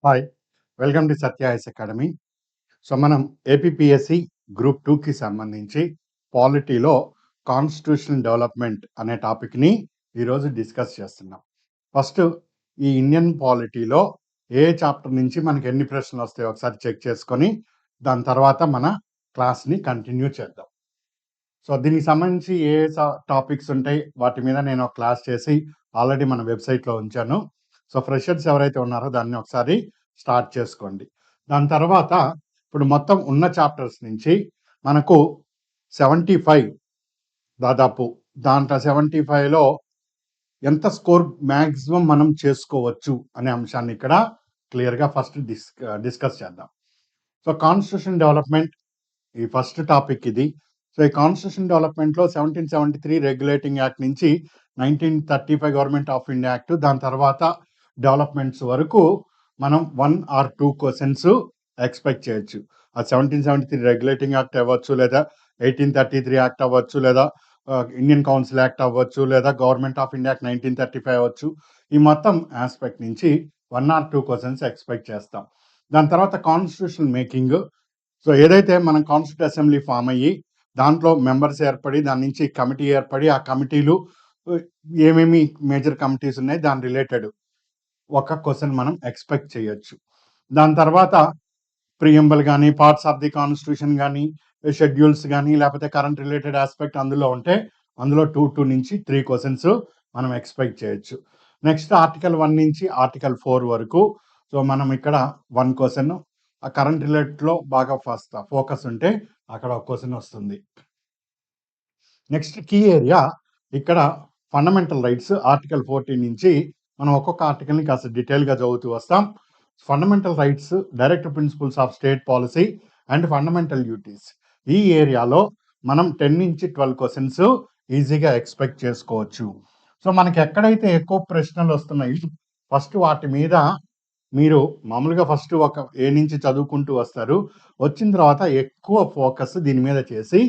Hi! Welcome to Satya IAS academy. So, మనం APPSC group 2కి సంబంధించి పాలిటీలో కాన్స్టిట్యూషనల్ డెవలప్‌మెంట్ అనే టాపిక్‌ని ఈరోజు డిస్కస్ చేస్తున్నాం. ఫస్ట్ ఈ ఇండియన్ పాలిటీలో ఏ చాప్టర్ నుంచి మనకి ఎన్ని ప్రశ్నలొస్తాయో ఒకసారి చెక్ చేసుకొని, దాని తర్వాత మన క్లాస్‌ని కంటిన్యూ చేద్దాం. సో, దీనికి సంబంధించి ఏ టాపిక్స్ ఉంటాయి, వాటి మీద నేను ఒక క్లాస్ చేసి ఆల్రెడీ మన వెబ్‌సైట్‌లో ఉంచాను. సో, ఫ్రెషర్స్ ఎవరైతే ఉన్నారో దాన్ని ఒకసారి స్టార్ట్ చేసుకోండి. దాని తర్వాత ఇప్పుడు మొత్తం ఉన్న చాప్టర్స్ నుంచి మనకు 75 దాదాపు దాంట్లో 75లో ఎంత స్కోర్ మాక్సిమం మనం చేసుకోవచ్చు అనే అంశాన్ని ఇక్కడ క్లియర్‌గా ఫస్ట్ డిస్కస్ చేద్దాం. సో, కాన్స్టిట్యూషన్ డెవలప్‌మెంట్ ఈ ఫస్ట్ టాపిక్ ఇది. సో, ఈ కాన్స్టిట్యూషన్ డెవలప్‌మెంట్‌లో 1773 రెగ్యులేటింగ్ యాక్ట్ నుంచి 1935 గవర్నమెంట్ ఆఫ్ ఇండియా యాక్ట్, దాని తర్వాత డెవలప్‌మెంట్స్ వరకు మనం 1 ఆర్ 2 క్వెషన్స్ ఎక్స్‌పెక్ట్ చేయొచ్చు. ఆ 1773 రెగ్యులేటింగ్ యాక్ట్ అవ్వచ్చు, లేదా 1833 యాక్ట్ అవ్వచ్చు, లేదా ఇండియన్ కౌన్సిల్ యాక్ట్ అవ్వచ్చు, లేదా గవర్నమెంట్ ఆఫ్ ఇండియా యాక్ట్ 1935 అవ్వచ్చు. ఈ మొత్తం యాస్పెక్ట్ నుంచి 1 ఆర్ 2 క్వెషన్స్ ఎక్స్‌పెక్ట్ చేస్తాం. దాని తర్వాత కాన్స్టిట్యూషన్ మేకింగ్. సో, ఏదైతే మనం కాన్స్టిట్యూట్ అసెంబ్లీ ఫామ్ అయ్యి, దాంట్లో మెంబర్స్ ఏర్పడి, దాని నుంచి కమిటీ ఏర్పడి, ఆ కమిటీలు ఏమేమి మేజర్ కమిటీస్ ఉన్నాయి, దాని రిలేటెడ్ ఒక క్వెషన్ మనం ఎక్స్‌పెక్ట్ చేయొచ్చు. దాని తర్వాత ప్రియంబల్ గాని, పార్ట్స్ ఆఫ్ ది కాన్స్టిట్యూషన్ గాని, షెడ్యూల్స్ గాని, లేకపోతే కరెంట్ రిలేటెడ్ యాస్పెక్ట్ అందులో ఉంటే, అందులో 2 నుంచి 3 క్వెషన్స్ మనం ఎక్స్‌పెక్ట్ చేయొచ్చు. నెక్స్ట్ ఆర్టికల్ 1 నుంచి ఆర్టికల్ 4 వరకు. సో, మనం ఇక్కడ 1 క్వెషన్, ఆ కరెంట్ రిలేటెడ్‌లో బాగా ఫోకస్ ఉంటే అక్కడ ఒక క్వెషన్ వస్తుంది. నెక్స్ట్ కీ ఏరియా ఇక్కడ ఫండమెంటల్ రైట్స్ ఆర్టికల్ 14 నుంచి మనం ఒక్కొక్క ఆర్టికల్‌ని కాస్త డీటెయిల్‌గా చదువుతూ వస్తాం. Fundamental rights, direct principles of state policy and fundamental duties. ఈ ఏరియాలో మనం 10 నుంచి 12 క్వెషన్స్ ఈజీగా ఎక్స్‌పెక్ట్ చేసుకోవచ్చు. సో, మనకి ఎక్కడైతే ఎక్కువ ప్రశ్నలు వస్తున్నాయి, ఫస్ట్ వాటి మీద మీరు మామూలుగా ఫస్ట్ ఒక ఏ నుంచి చదువుకుంటూ వస్తారు. వచ్చిన తర్వాత ఎక్కువ ఫోకస్ దీని మీద చేసి,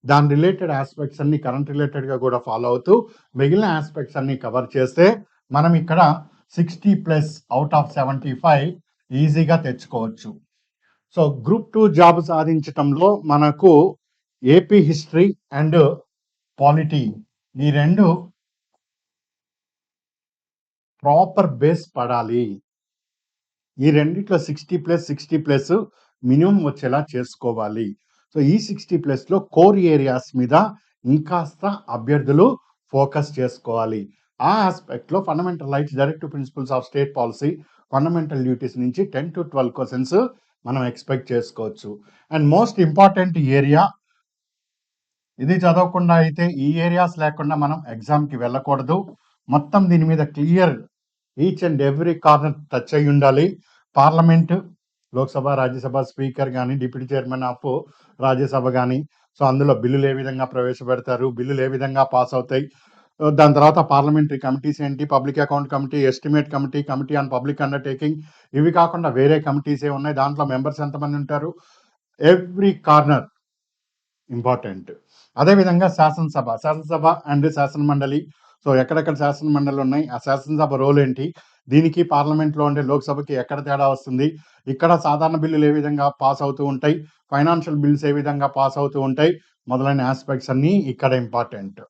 దాని రిలేటెడ్ యాస్పెక్ట్స్ అన్ని కరెంట్ రిలేటెడ్‌గా కూడా ఫాలో అవుతూ, మిగిలిన యాస్పెక్ట్స్ అన్ని కవర్ చేస్తే మనం ఇక్కడ 60+ ఔట్ ఆఫ్ 75 ఈజీగా తెచ్చుకోవచ్చు. సో, గ్రూప్ 2 జాబ్ సాధించటంలో మనకు ఏపీ హిస్టరీ అండ్ పాలిటీ ఈ 2 ప్రాపర్ బేస్ పడాలి. ఈ రెండిట్లో 60+ మినిమం వచ్చేలా చేసుకోవాలి. సో, ఈ 60+లో కోర్ ఏరియాస్ మీద ఇంకాస్త అభ్యర్థులు ఫోకస్ చేసుకోవాలి. ఆ ఆస్పెక్ట్‌లో fundamental rights, direct principles of state policy, fundamental duties నుంచి 10-12 క్వెషన్స్ మనం ఎక్స్‌పెక్ట్ చేసుకోవచ్చు. అండ్ మోస్ట్ ఇంపార్టెంట్ ఏరియా ఇది చదవకుండా అయితే ఈ ఏరియాస్ లేకుండా మనం ఎగ్జామ్‌కి వెళ్ళకూడదు. మొత్తం దీని మీద clear each and every corner touch అయ్యి ఉండాలి. పార్లమెంట్, లోక్సభ, రాజ్యసభ స్పీకర్ గాని, డిప్యూటీ చైర్మన్ ఆఫ్ రాజ్యసభ గాని, సో, అందులో బిల్లులు ఏ విధంగా ప్రవేశపెడతారు, బిల్లులు ఏ విధంగా పాస్ అవుతాయి, దాని తర్వాత పార్లమెంటరీ కమిటీస్ ఏంటి, public account committee, estimate committee, committee on public undertaking, ఇవి కాకుండా వేరే కమిటీస్ ఏ ఉన్నాయి, దాంట్లో మెంబర్స్ ఎంతమంది ఉంటారు, ఎవ్రీ కార్నర్ ఇంపార్టెంట్. అదేవిధంగా శాసనసభ అండ్ శాసన మండలి. సో, ఎక్కడెక్కడ శాసన మండలి ఉన్నాయి, ఆ శాసనసభ రోల్ ఏంటి, దీనికి పార్లమెంట్‌లో ఉండే లోక్సభకి ఎక్కడ తేడా వస్తుంది, ఇక్కడ సాధారణ బిల్లులు ఏ విధంగా పాస్ అవుతూ ఉంటాయి, ఫైనాన్షియల్ బిల్స్ ఏ విధంగా పాస్ అవుతూ ఉంటాయి, మొదలైన యాస్పెక్ట్స్ అన్నీ ఇక్కడ ఇంపార్టెంట్.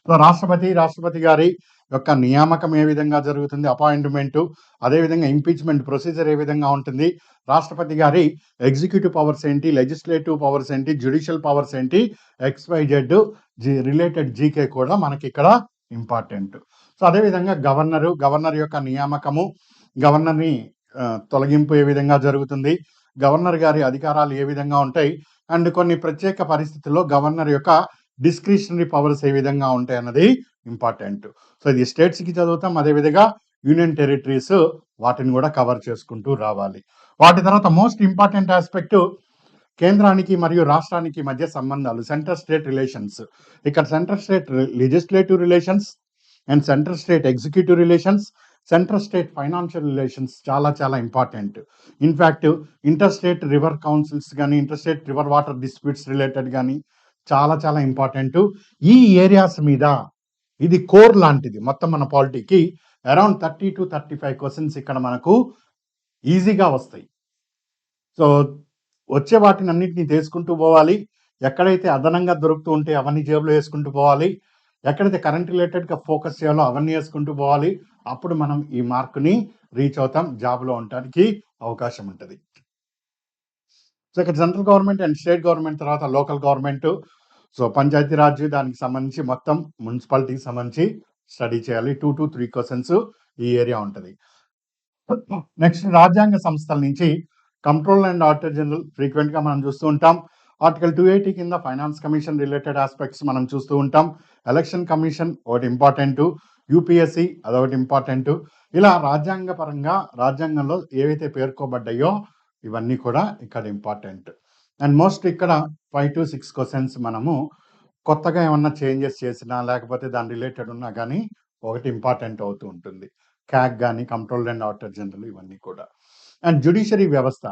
సో, రాష్ట్రపతి గారి యొక్క నియామకం ఏ విధంగా జరుగుతుంది, అపాయింట్‌మెంటు, అదేవిధంగా ఇంపీచ్‌మెంట్ ప్రొసీజర్ ఏ విధంగా ఉంటుంది, రాష్ట్రపతి గారి ఎగ్జిక్యూటివ్ పవర్స్ ఏంటి, లెజిస్లేటివ్ పవర్స్ ఏంటి, జ్యుడిషియల్ పవర్స్ ఏంటి, XYZ రిలేటెడ్ జీకే కూడా మనకిక్కడ ఇంపార్టెంట్. సో, అదేవిధంగా గవర్నర్ యొక్క నియామకము, గవర్నర్‌ని తొలగింపు ఏ విధంగా జరుగుతుంది, గవర్నర్ గారి అధికారాలు ఏ విధంగా ఉంటాయి, అండ్ కొన్ని ప్రత్యేక పరిస్థితుల్లో గవర్నర్ యొక్క డిస్క్రిషనరీ పవర్స్ ఏ విధంగా ఉంటాయన్నది ఇంపార్టెంట్. సో, ఇది స్టేట్స్‌కి చదువుతాం. అదేవిధంగా యూనియన్ టెరిటరీస్ వాటిని కూడా కవర్ చేసుకుంటూ రావాలి. వాటి తర్వాత మోస్ట్ ఇంపార్టెంట్ ఆస్పెక్ట్ కేంద్రానికి మరియు రాష్ట్రానికి మధ్య సంబంధాలు, సెంట్రల్ స్టేట్ రిలేషన్స్. ఇక్కడ central state legislative relations and central state executive relations, central state financial relations చాలా చాలా important. In fact inter state river councils కానీ, inter state river water disputes related కానీ చాలా చాలా ఇంపార్టెంట్. ఈ ఏరియాస్ మీద ఇది కోర్ లాంటిది మొత్తం మన పాలిటీకి. అరౌండ్ 30-35 క్వెషన్స్ ఇక్కడ మనకు ఈజీగా వస్తాయి. సో, వచ్చే వాటినన్నిటిని తీసుకుంటూ పోవాలి. ఎక్కడైతే అదనంగా దొరుకుతూ ఉంటే అవన్నీ జేబులో వేసుకుంటూ పోవాలి. ఎక్కడైతే కరెంట్ రిలేటెడ్‌గా ఫోకస్ చేయాలో అవన్నీ వేసుకుంటూ పోవాలి. అప్పుడు మనం ఈ మార్క్‌ని రీచ్ అవుతాం. జాబ్‌లో ఉండటానికి అవకాశం ఉంటది. సో, ఇక్కడ central government and state government తర్వాత local government, so Panchayati Raj దానికి సంబంధించి మొత్తం మున్సిపాలిటీకి సంబంధించి స్టడీ చేయాలి. 2-3 క్వెషన్స్ ఈ ఏరియా ఉంటది. నెక్స్ట్ రాజ్యాంగ సంస్థల నుంచి control and auditor general frequent గా మనం చూస్తూ ఉంటాం. ఆర్టికల్ 280 కింద ఫైనాన్స్ కమిషన్ రిలేటెడ్ ఆస్పెక్ట్స్ మనం చూస్తూ ఉంటాం. ఎలక్షన్ కమిషన్ ఒకటి ఇంపార్టెంట్, యూపీఎస్సి అదొకటి ఇంపార్టెంట్. ఇలా రాజ్యాంగ పరంగా రాజ్యాంగంలో ఏవైతే పేర్కోబడ్డాయో ఇవన్నీ కూడా ఇక్కడ ఇంపార్టెంట్. అండ్ మోస్ట్ ఇక్కడ 5-6 క్వశ్చన్స్ మనము కొత్తగా ఏమన్నా చేంజెస్ చేసినా లేకపోతే దాని రిలేటెడ్ ఉన్నా కానీ ఒకటి ఇంపార్టెంట్ అవుతూ ఉంటుంది. క్యాగ్ కానీ కంట్రోల్ అండ్ ఆడిటర్ జనరల్ ఇవన్నీ కూడా. అండ్ జ్యుడిషియరీ వ్యవస్థ,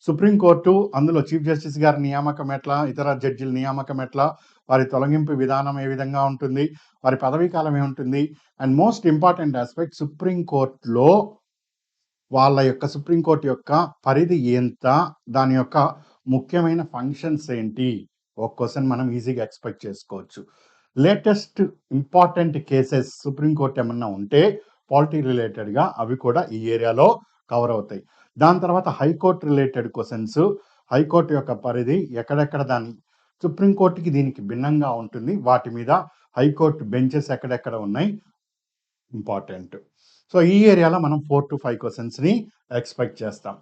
సుప్రీంకోర్టు అందులో చీఫ్ జస్టిస్ గారి నియామకం ఎట్లా, ఇతర జడ్జిల నియామకం ఎట్లా, వారి తొలగింపు విధానం ఏ విధంగా ఉంటుంది, వారి పదవీ కాలం ఏముంటుంది. అండ్ మోస్ట్ ఇంపార్టెంట్ ఆస్పెక్ట్ సుప్రీంకోర్టులో వాళ్ళ యొక్క సుప్రీంకోర్టు యొక్క పరిధి ఎంత, దాని యొక్క ముఖ్యమైన ఫంక్షన్స్ ఏంటి, ఒక క్వశ్చన్ మనం ఈజీగా ఎక్స్పెక్ట్ చేసుకోవచ్చు. లేటెస్ట్ ఇంపార్టెంట్ కేసెస్ సుప్రీంకోర్టు ఏమన్నా ఉంటే పాలిటీ రిలేటెడ్గా అవి కూడా ఈ ఏరియాలో కవర్ అవుతాయి. దాని తర్వాత హైకోర్టు రిలేటెడ్ క్వశ్చన్స్, హైకోర్టు యొక్క పరిధి ఎక్కడెక్కడ దాని సుప్రీంకోర్టుకి దీనికి భిన్నంగా ఉంటుంది, వాటి మీద హైకోర్టు బెంచెస్ ఎక్కడెక్కడ ఉన్నాయి ఇంపార్టెంట్. సో ఈ ఏరియాలో మనం 4-5 క్వశ్చన్స్ని ఎక్స్పెక్ట్ చేస్తాం.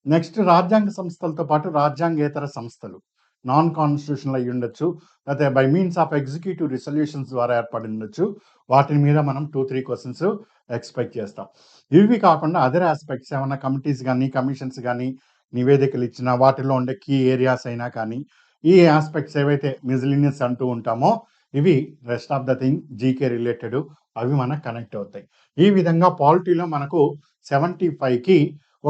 నెక్స్ట్ రాజ్యాంగ సంస్థలతో పాటు రాజ్యాంగేతర సంస్థలు, నాన్ కాన్స్టిట్యూషనల్ అయ్యి ఉండొచ్చు, లేకపోతే by means of executive resolutions ద్వారా ఏర్పడి ఉండొచ్చు. వాటి మీద మనం 2-3 క్వశ్చన్స్ ఎక్స్పెక్ట్ చేస్తాం. ఇవి కాకుండా అదర్ ఆస్పెక్ట్స్ ఏమైనా కమిటీస్ కానీ కమిషన్స్ కానీ నివేదికలు ఇచ్చిన వాటిలో ఉండే కీ ఏరియాస్ అయినా కానీ ఈ ఆస్పెక్ట్స్ ఏవైతే మిజిలినియస్ అంటూ ఉంటామో ఇవి rest of the thing GK related అవి మనకు కనెక్ట్ అవుతాయి. ఈ విధంగా పాలిటీలో మనకు 75కి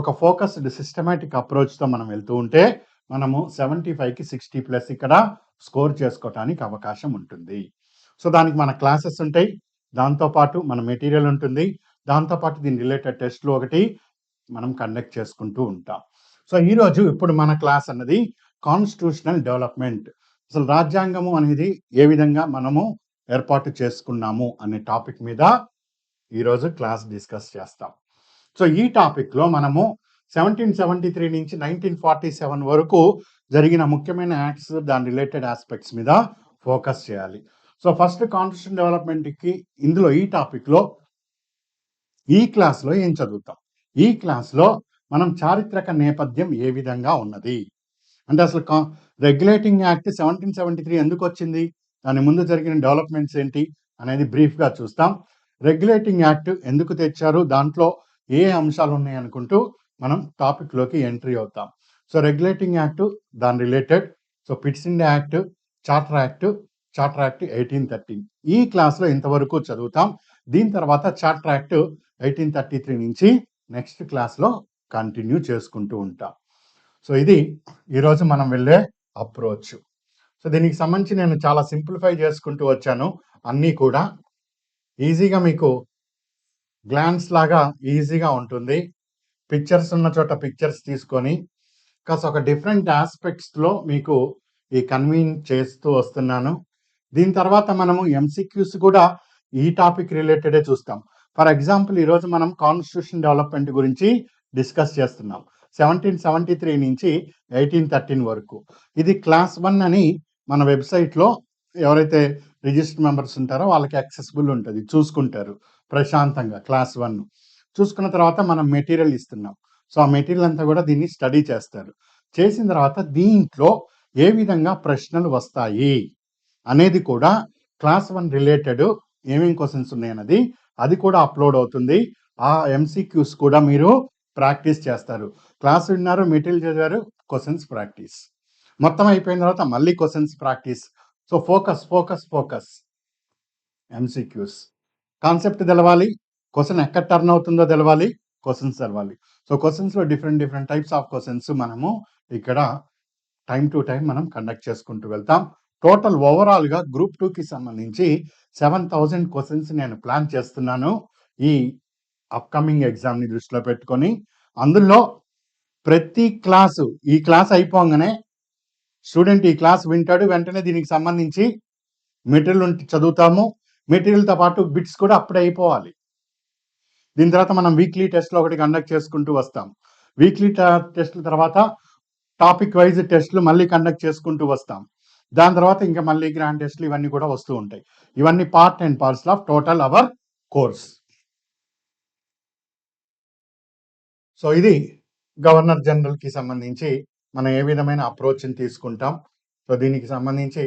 ఒక ఫోకస్డ్ సిస్టమేటిక్ అప్రోచ్తో మనం వెళ్తూ ఉంటే మనము 75కి 60+ ఇక్కడ స్కోర్ చేసుకోవటానికి అవకాశం ఉంటుంది. సో దానికి మన క్లాసెస్ ఉంటాయి, దాంతోపాటు మన మెటీరియల్ ఉంటుంది, దాంతోపాటు దీని రిలేటెడ్ టెస్ట్లు ఒకటి మనం కండక్ట్ చేసుకుంటూ ఉంటాం. సో ఈరోజు ఇప్పుడు మన క్లాస్ అన్నది కాన్స్టిట్యూషనల్ డెవలప్మెంట్, అసలు రాజ్యాంగము అనేది ఏ విధంగా మనము ఏర్పాటు చేసుకున్నాము అనే టాపిక్ మీద ఈరోజు క్లాస్ డిస్కస్ చేస్తాం. సో ఈ టాపిక్లో మనము 1773 నుంచి 1947 వరకు జరిగిన ముఖ్యమైన యాక్ట్స్, దాని రిలేటెడ్ ఆస్పెక్ట్స్ మీద ఫోకస్ చేయాలి. సో ఫస్ట్ కాన్స్టిట్యూషన్ డెవలప్మెంట్కి ఇందులో ఈ టాపిక్లో ఈ క్లాస్లో ఏం చదువుతాం, ఈ క్లాస్లో మనం చారిత్రక నేపథ్యం ఏ విధంగా ఉన్నది అంటే అసలు రెగ్యులేటింగ్ యాక్ట్ 1773 ఎందుకు వచ్చింది, దాని ముందు జరిగిన డెవలప్మెంట్స్ ఏంటి అనేది బ్రీఫ్గా చూస్తాం. రెగ్యులేటింగ్ యాక్ట్ ఎందుకు తెచ్చారు, దాంట్లో ఏ అంశాలు ఉన్నాయి అనుకుంటూ మనం టాపిక్లోకి ఎంట్రీ అవుతాం. సో రెగ్యులేటింగ్ యాక్ట్, దాని related, so pits India act, charter act 1813 ఈ క్లాస్లో ఇంతవరకు చదువుతాం. దీని తర్వాత చార్టర్ యాక్ట్ 1833 నుంచి నెక్స్ట్ క్లాస్లో కంటిన్యూ చేసుకుంటూ ఉంటాం. సో ఇది ఈరోజు మనం వెళ్ళే అప్రోచ్. సో దీనికి సంబంధించి నేను చాలా సింప్లిఫై చేసుకుంటూ వచ్చాను, అన్నీ కూడా ఈజీగా మీకు గ్లాన్స్ లాగా ఈజీగా ఉంటుంది. పిక్చర్స్ ఉన్న చోట పిక్చర్స్ తీసుకొని కాస్త ఒక డిఫరెంట్ ఆస్పెక్ట్స్లో మీకు ఈ కన్వీన్ చేస్తూ వస్తున్నాను. దీని తర్వాత మనము ఎంసీక్యూస్ కూడా ఈ టాపిక్ రిలేటెడే చూస్తాం. ఫర్ ఎగ్జాంపుల్ ఈరోజు మనం కాన్స్టిట్యూషన్ డెవలప్మెంట్ గురించి డిస్కస్ చేస్తున్నాం. 1773 నుంచి 1813 వరకు. ఇది క్లాస్ 1 అని మన వెబ్సైట్లో ఎవరైతే రిజిస్టర్ మెంబర్స్ ఉంటారో వాళ్ళకి యాక్సెసిబుల్ ఉంటుంది, చూసుకుంటారు ప్రశాంతంగా. క్లాస్ 1 చూసుకున్న తర్వాత మనం మెటీరియల్ ఇస్తున్నాం. సో ఆ మెటీరియల్ అంతా కూడా దీన్ని స్టడీ చేస్తారు. చేసిన తర్వాత దీంట్లో ఏ విధంగా ప్రశ్నలు వస్తాయి అనేది కూడా క్లాస్ 1 రిలేటెడ్ ఏమేమి క్వశ్చన్స్ ఉన్నాయన్నది అది కూడా అప్లోడ్ అవుతుంది. ఆ ఎంసీక్యూస్ కూడా మీరు ప్రాక్టీస్ చేస్తారు. క్లాస్ విన్నారు, మెటీరియల్ చదివారు, క్వశ్చన్స్ ప్రాక్టీస్. మొత్తం అయిపోయిన తర్వాత మళ్ళీ questions practice. So focus focus focus. MCQs concept తెలవాలి, క్వశ్చన్ ఎక్కడ టర్న్ అవుతుందో తెలవాలి, క్వశ్చన్స్ తెలవాలి. సో క్వశ్చన్స్లో డిఫరెంట్ టైప్స్ ఆఫ్ క్వశ్చన్స్ మనము ఇక్కడ టైం టు టైం మనం కండక్ట్ చేసుకుంటూ వెళ్తాం. టోటల్ ఓవరాల్గా గ్రూప్ 2కి సంబంధించి 7000 క్వశ్చన్స్ నేను ప్లాన్ చేస్తున్నాను ఈ అప్కమింగ్ ఎగ్జామ్ని దృష్టిలో పెట్టుకొని. అందులో ప్రతి క్లాసు ఈ క్లాస్ అయిపోగానే స్టూడెంట్ ఈ క్లాస్ వింటాడు, వెంటనే దీనికి సంబంధించి మెటీరియల్ చదువుతాము. మెటీరియల్తో పాటు బిట్స్ కూడా అప్పుడే అయిపోవాలి. దీని తర్వాత మనం వీక్లీ టెస్ట్లు ఒకటి కండక్ట్ చేసుకుంటూ వస్తాం. వీక్లీ టెస్ట్ల తర్వాత టాపిక్ వైజ్ టెస్ట్లు మళ్ళీ కండక్ట్ చేసుకుంటూ వస్తాం. దాని తర్వాత ఇంకా మళ్ళీ గ్రాండ్ టెస్ట్లు ఇవన్నీ కూడా వస్తూ ఉంటాయి. ఇవన్నీ part and parcel of total hour course. So ఇది గవర్నర్ జనరల్కి సంబంధించి మనం ఏ విధమైన అప్రోచ్ని తీసుకుంటాం. సో దీనికి సంబంధించి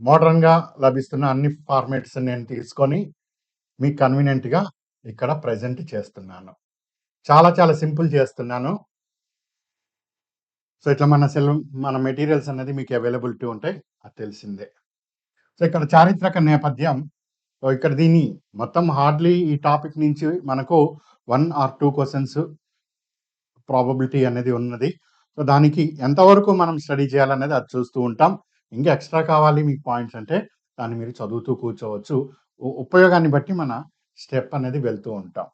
మోడర్న్గా లభిస్తున్న అన్ని ఫార్మాట్స్ నేను తీసుకొని మీకు కన్వీనియంట్గా ఇక్కడ ప్రజెంట్ చేస్తున్నాను. చాలా చాలా సింపుల్ చేస్తున్నాను. సో ఇట్లా మన మెటీరియల్స్ అనేది మీకు అవైలబిలిటీ ఉంటాయి, అది తెలిసిందే. సో ఇక్కడ చారిత్రక నేపథ్యం, సో ఇక్కడ దీన్ని మొత్తం హార్డ్లీ ఈ టాపిక్ నుంచి మనకు 1 or 2 క్వశ్చన్స్ ప్రాబబిలిటీ అనేది ఉన్నది. సో దానికి ఎంతవరకు మనం స్టడీ చేయాలనేది అది చూస్తూ ఉంటాం. ఇంకా ఎక్స్ట్రా కావాలి మీకు పాయింట్స్ అంటే దాన్ని మీరు చదువుతూ కూర్చోవచ్చు. ఉపయోగాన్ని బట్టి మన స్టెప్ అనేది వెళ్తూ ఉంటాం.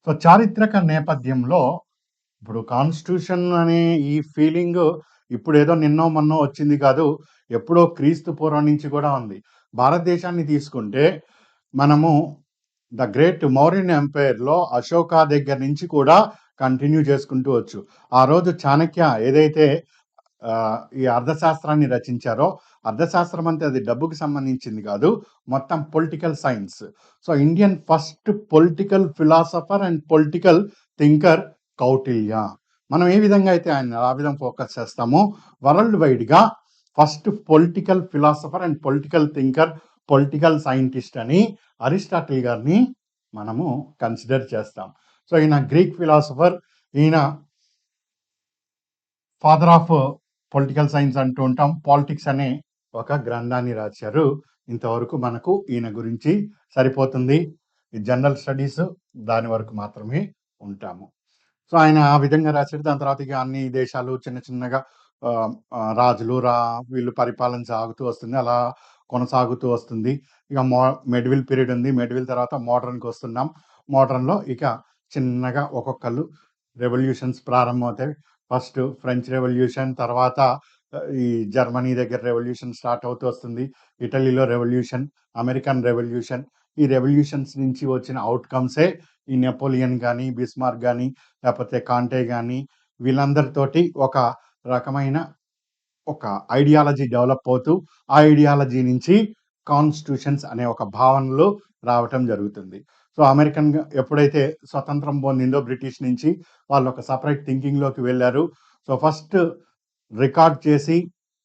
సో చారిత్రక నేపథ్యంలో ఇప్పుడు కాన్స్టిట్యూషన్ అనే ఈ ఫీలింగ్ ఇప్పుడు ఏదో నిన్నో మొన్నో వచ్చింది కాదు, ఎప్పుడో క్రీస్తు పూర్వం నుంచి కూడా ఉంది. భారతదేశాన్ని తీసుకుంటే మనము ద గ్రేట్ మౌర్యన్ ఎంపైర్లో అశోక దగ్గర నుంచి కూడా కంటిన్యూ చేసుకుంటూ వచ్చు. ఆ రోజు చాణక్య ఏదైతే ఈ అర్థశాస్త్రాన్ని రచించారో, అర్థశాస్త్రం అంటే అది డబ్బుకి సంబంధించింది కాదు, మొత్తం political science. So Indian first political philosopher and political thinker Kautilya. మనం ఏ విధంగా అయితే ఆయన ఆ విధంగా ఫోకస్ చేస్తామో, వరల్డ్ వైడ్గా first political philosopher and political thinker, political scientist అని అరిస్టాటిల్ గారిని మనము కన్సిడర్ చేస్తాం. సో ఈయన గ్రీక్ ఫిలాసఫర్, ఈయన ఫాదర్ ఆఫ్ పొలిటికల్ సైన్స్ అంటూ ఉంటాం. పాలిటిక్స్ అనే ఒక గ్రంథాన్ని రాశారు. ఇంతవరకు మనకు ఈయన గురించి సరిపోతుంది. ఈ జనరల్ స్టడీస్ దాని వరకు మాత్రమే ఉంటాము. సో ఆయన ఆ విధంగా రాశారు. దాని తర్వాత ఇక అన్ని దేశాలు చిన్న చిన్నగా రాజులు వీళ్ళు పరిపాలన సాగుతూ వస్తుంది, అలా కొనసాగుతూ వస్తుంది. ఇక మెడివిల్ పీరియడ్ ఉంది, మెడివిల్ తర్వాత మోడర్న్కి వస్తున్నాం. మోడర్న్లో ఇక చిన్నగా ఒక్కొక్కళ్ళు రెవల్యూషన్స్ ప్రారంభమవుతాయి. ఫస్ట్ ఫ్రెంచ్ రెవల్యూషన్, తర్వాత ఈ జర్మనీ దగ్గర రెవల్యూషన్ స్టార్ట్ అవుతూ వస్తుంది, ఇటలీలో రెవల్యూషన్, అమెరికన్ రెవల్యూషన్. ఈ రెవల్యూషన్స్ నుంచి వచ్చిన అవుట్కమ్సే ఈ నెపోలియన్ కానీ, బిస్మార్క్ కానీ, లేకపోతే కాంటే కానీ, వీళ్ళందరితోటి ఒక రకమైన ఒక ఐడియాలజీ డెవలప్ అవుతూ ఆ ఐడియాలజీ నుంచి కాన్స్టిట్యూషన్స్ అనే ఒక భావనలు రావటం జరుగుతుంది. సో అమెరికన్ ఎప్పుడైతే స్వతంత్రం పొందిందో బ్రిటిష్ నుంచి, వాళ్ళు ఒక సపరేట్ థింకింగ్లోకి వెళ్ళారు. సో ఫస్ట్ రికార్డ్ చేసి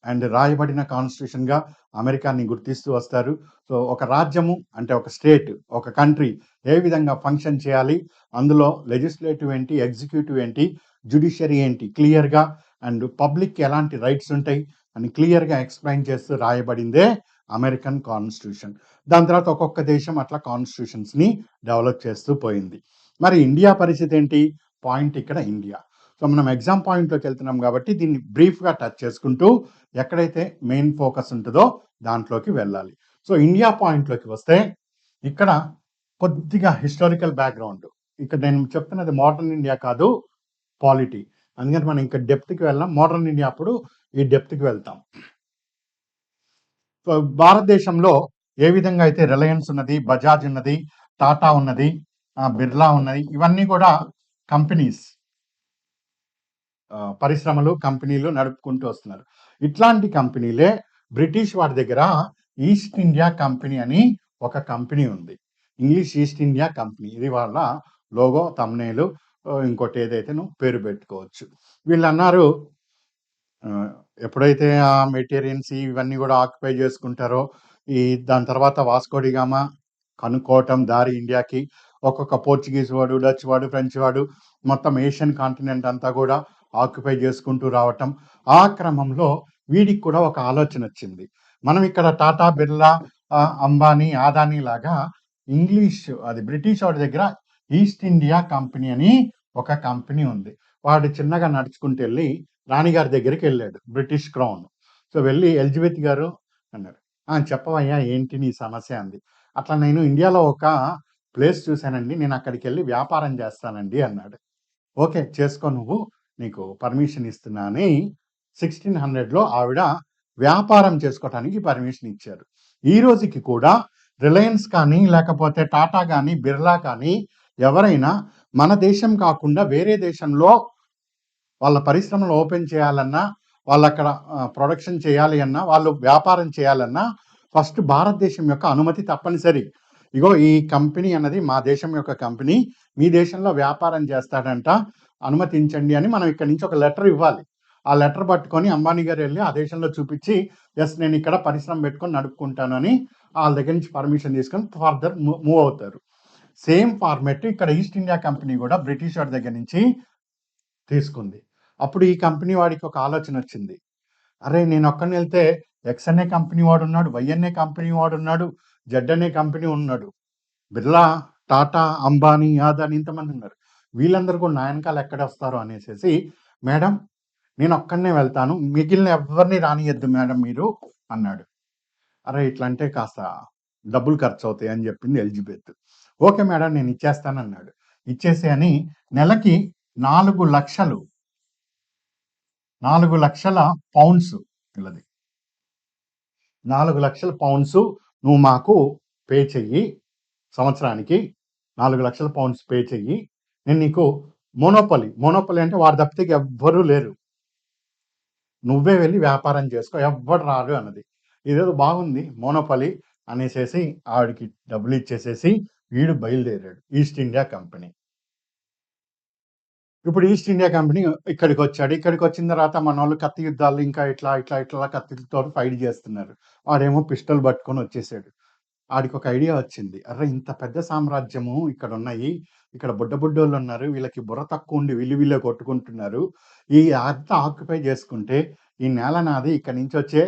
అండ్ రాయబడిన కాన్స్టిట్యూషన్గా అమెరికాని గుర్తిస్తూ వస్తారు. సో ఒక రాజ్యము అంటే ఒక స్టేట్, ఒక కంట్రీ ఏ విధంగా ఫంక్షన్ చేయాలి, అందులో లెజిస్లేటివ్ ఏంటి, ఎగ్జిక్యూటివ్ ఏంటి, జ్యుడిషియరీ ఏంటి, క్లియర్గా అండ్ పబ్లిక్ ఎలాంటి రైట్స్ ఉంటాయి అని క్లియర్గా ఎక్స్ప్లెయిన్ చేస్తూ రాయబడిందే అమెరికన్ కాన్స్టిట్యూషన్. దాని తర్వాత ఒక్కొక్క దేశం అట్లా కాన్స్టిట్యూషన్స్ని డెవలప్ చేస్తూ పోయింది. మరి ఇండియా పరిస్థితి ఏంటి? పాయింట్ ఇక్కడ ఇండియా. సో మనం ఎగ్జామ్ పాయింట్లోకి వెళ్తున్నాం కాబట్టి దీన్ని బ్రీఫ్గా టచ్ చేసుకుంటూ ఎక్కడైతే మెయిన్ ఫోకస్ ఉంటుందో దాంట్లోకి వెళ్ళాలి. సో ఇండియా పాయింట్లోకి వస్తే ఇక్కడ కొద్దిగా హిస్టారికల్ బ్యాక్గ్రౌండ్. ఇక్కడ నేను చెప్తున్నది మోడర్న్ ఇండియా కాదు, పాలిటీ. అందుకని మనం ఇంకా డెప్త్కి వెళ్ళాం. మోడర్న్ ఇండియా అప్పుడు ఈ డెప్త్కి వెళ్తాం. సో భారతదేశంలో ఏ విధంగా అయితే రిలయన్స్ ఉన్నది, బజాజ్ ఉన్నది, టాటా ఉన్నది, బిర్లా ఉన్నది, ఇవన్నీ కూడా కంపెనీస్, పరిశ్రమలు, కంపెనీలు నడుపుకుంటూ వస్తున్నారు. ఇట్లాంటి కంపెనీలే బ్రిటిష్ వాడి దగ్గర ఈస్ట్ ఇండియా కంపెనీ అని ఒక కంపెనీ ఉంది. English east India company. ఇది వాళ్ళ లోగో, తమ్నేలు, ఇంకోటి ఏదైతే పేరు పెట్టుకోవచ్చు. వీళ్ళు అన్నారు, ఎప్పుడైతే ఆ మెటీరియన్స్ ఇవన్నీ కూడా ఆక్యుపై చేసుకుంటారో, దాని తర్వాత వాస్కోడిగామా కనుక్కోవటం దారి ఇండియాకి, ఒక్కొక్క పోర్చుగీస్ వాడు, డచ్ వాడు, ఫ్రెంచ్ వాడు, మొత్తం ఏషియన్ కాంటినెంట్ అంతా కూడా ఆక్యుపై చేసుకుంటూ రావటం. ఆ క్రమంలో వీడికి కూడా ఒక ఆలోచన వచ్చింది, మనం ఇక్కడ టాటా, బిర్లా, అంబానీ, ఆదానీ లాగా ఇంగ్లీష్ అది బ్రిటిష్ వాడి దగ్గర ఈస్ట్ ఇండియా కంపెనీ అని ఒక కంపెనీ ఉంది. వాడు చిన్నగా నడుచుకుంటూ వెళ్ళి రాణిగారి దగ్గరికి వెళ్ళాడు, బ్రిటిష్ క్రౌన్. సో వెళ్ళి ఎలిజబెత్ గారు అన్నారు, చెప్పవయ్యా ఏంటి నీ సమస్య అంది. అట్లా నేను ఇండియాలో ఒక ప్లేస్ చూశానండి, నేను అక్కడికి వెళ్ళి వ్యాపారం చేస్తానండి అన్నాడు. ఓకే చేసుకో నువ్వు, నీకు పర్మిషన్ ఇస్తున్నా అని 1600లో ఆవిడ వ్యాపారం చేసుకోవటానికి పర్మిషన్ ఇచ్చారు. ఈ రోజుకి కూడా రిలయన్స్ కానీ, లేకపోతే టాటా కానీ, బిర్లా కానీ ఎవరైనా మన దేశం కాకుండా వేరే దేశంలో వాళ్ళ పరిశ్రమలు ఓపెన్ చేయాలన్నా, వాళ్ళక్కడ ప్రొడక్షన్ చేయాలి అన్నా, వాళ్ళు వ్యాపారం చేయాలన్నా ఫస్ట్ భారతదేశం యొక్క అనుమతి తప్పనిసరి. ఇగో ఈ కంపెనీ అన్నది మా దేశం యొక్క కంపెనీ, మీ దేశంలో వ్యాపారం చేస్తాడంట, అనుమతించండి అని మనం ఇక్కడి నుంచి ఒక లెటర్ ఇవ్వాలి. ఆ లెటర్ పట్టుకొని అంబానీ గారు వెళ్ళి ఆ దేశంలో చూపించి, ఎస్ నేను ఇక్కడ పరిశ్రమ పెట్టుకొని నడుపుకుంటాను అని వాళ్ళ దగ్గర నుంచి పర్మిషన్ తీసుకొని ఫర్దర్ మూవ్ అవుతారు. సేమ్ ఫార్మెట్ ఇక్కడ ఈస్ట్ ఇండియా కంపెనీ కూడా బ్రిటిష్ వాడి దగ్గర నుంచి తీసుకుంది. అప్పుడు ఈ కంపెనీ వాడికి ఒక ఆలోచన వచ్చింది. అరే నేను ఒక్కడిని వెళ్తే ఎక్స్ అనే కంపెనీ వాడు ఉన్నాడు, వై అనే కంపెనీ వాడు ఉన్నాడు, జెడ్ అనే కంపెనీ ఉన్నాడు, బిర్లా, టాటా, అంబానీ, అదాని ఇంతమంది ఉన్నారు. వీళ్ళందరూ కూడా నా వెనకాల ఎక్కడ వస్తారు అనేసి, మేడం నేను ఒక్కడనే వెళ్తాను, మిగిలిన ఎవరిని రానియద్దు మేడం మీరు అన్నాడు. అరే ఇట్లా అంటే కాస్త డబ్బులు ఖర్చు అవుతాయి అని చెప్పింది ఎలిజబెత్. ఓకే మేడం నేను ఇచ్చేస్తాను అన్నాడు. ఇచ్చేసి అని నెలకి 4 లక్షల పౌండ్స్ వీళ్ళది 4 లక్షల పౌండ్స్ నువ్వు మాకు పే చెయ్యి, సంవత్సరానికి 4 లక్షల పౌండ్స్ పే చెయ్యి, నేను నీకు మోనోపలి అంటే వాడు తప్పితే ఎవ్వరూ లేరు, నువ్వే వెళ్ళి వ్యాపారం చేసుకో, ఎవ్వడు రాడు అన్నది. ఇదేదో బాగుంది మోనోపలి అనేసేసి ఆవిడకి డబ్బులు ఇచ్చేసేసి వీడు బయలుదేరాడు ఈస్ట్ ఇండియా కంపెనీ. ఇప్పుడు ఈస్ట్ ఇండియా కంపెనీ ఇక్కడికి వచ్చాడు. ఇక్కడికి వచ్చిన తర్వాత మన వాళ్ళు కత్తి యుద్ధాలు ఇంకా ఇట్లా కత్తితో ఫైట్ చేస్తున్నారు. వాడేమో పిస్టల్ పట్టుకొని వచ్చేసాడు. ఆడికి ఒక ఐడియా వచ్చింది. అర్రే ఇంత పెద్ద సామ్రాజ్యము ఇక్కడ ఉన్నాయి, ఇక్కడ బుడ్డోళ్ళు ఉన్నారు, వీళ్ళకి బుర్ర తక్కువ ఉండి వీళ్ళే కొట్టుకుంటున్నారు, ఈ అంతా ఆక్యుపై చేసుకుంటే ఈ నేల నాది, ఇక్కడ నుంచి వచ్చే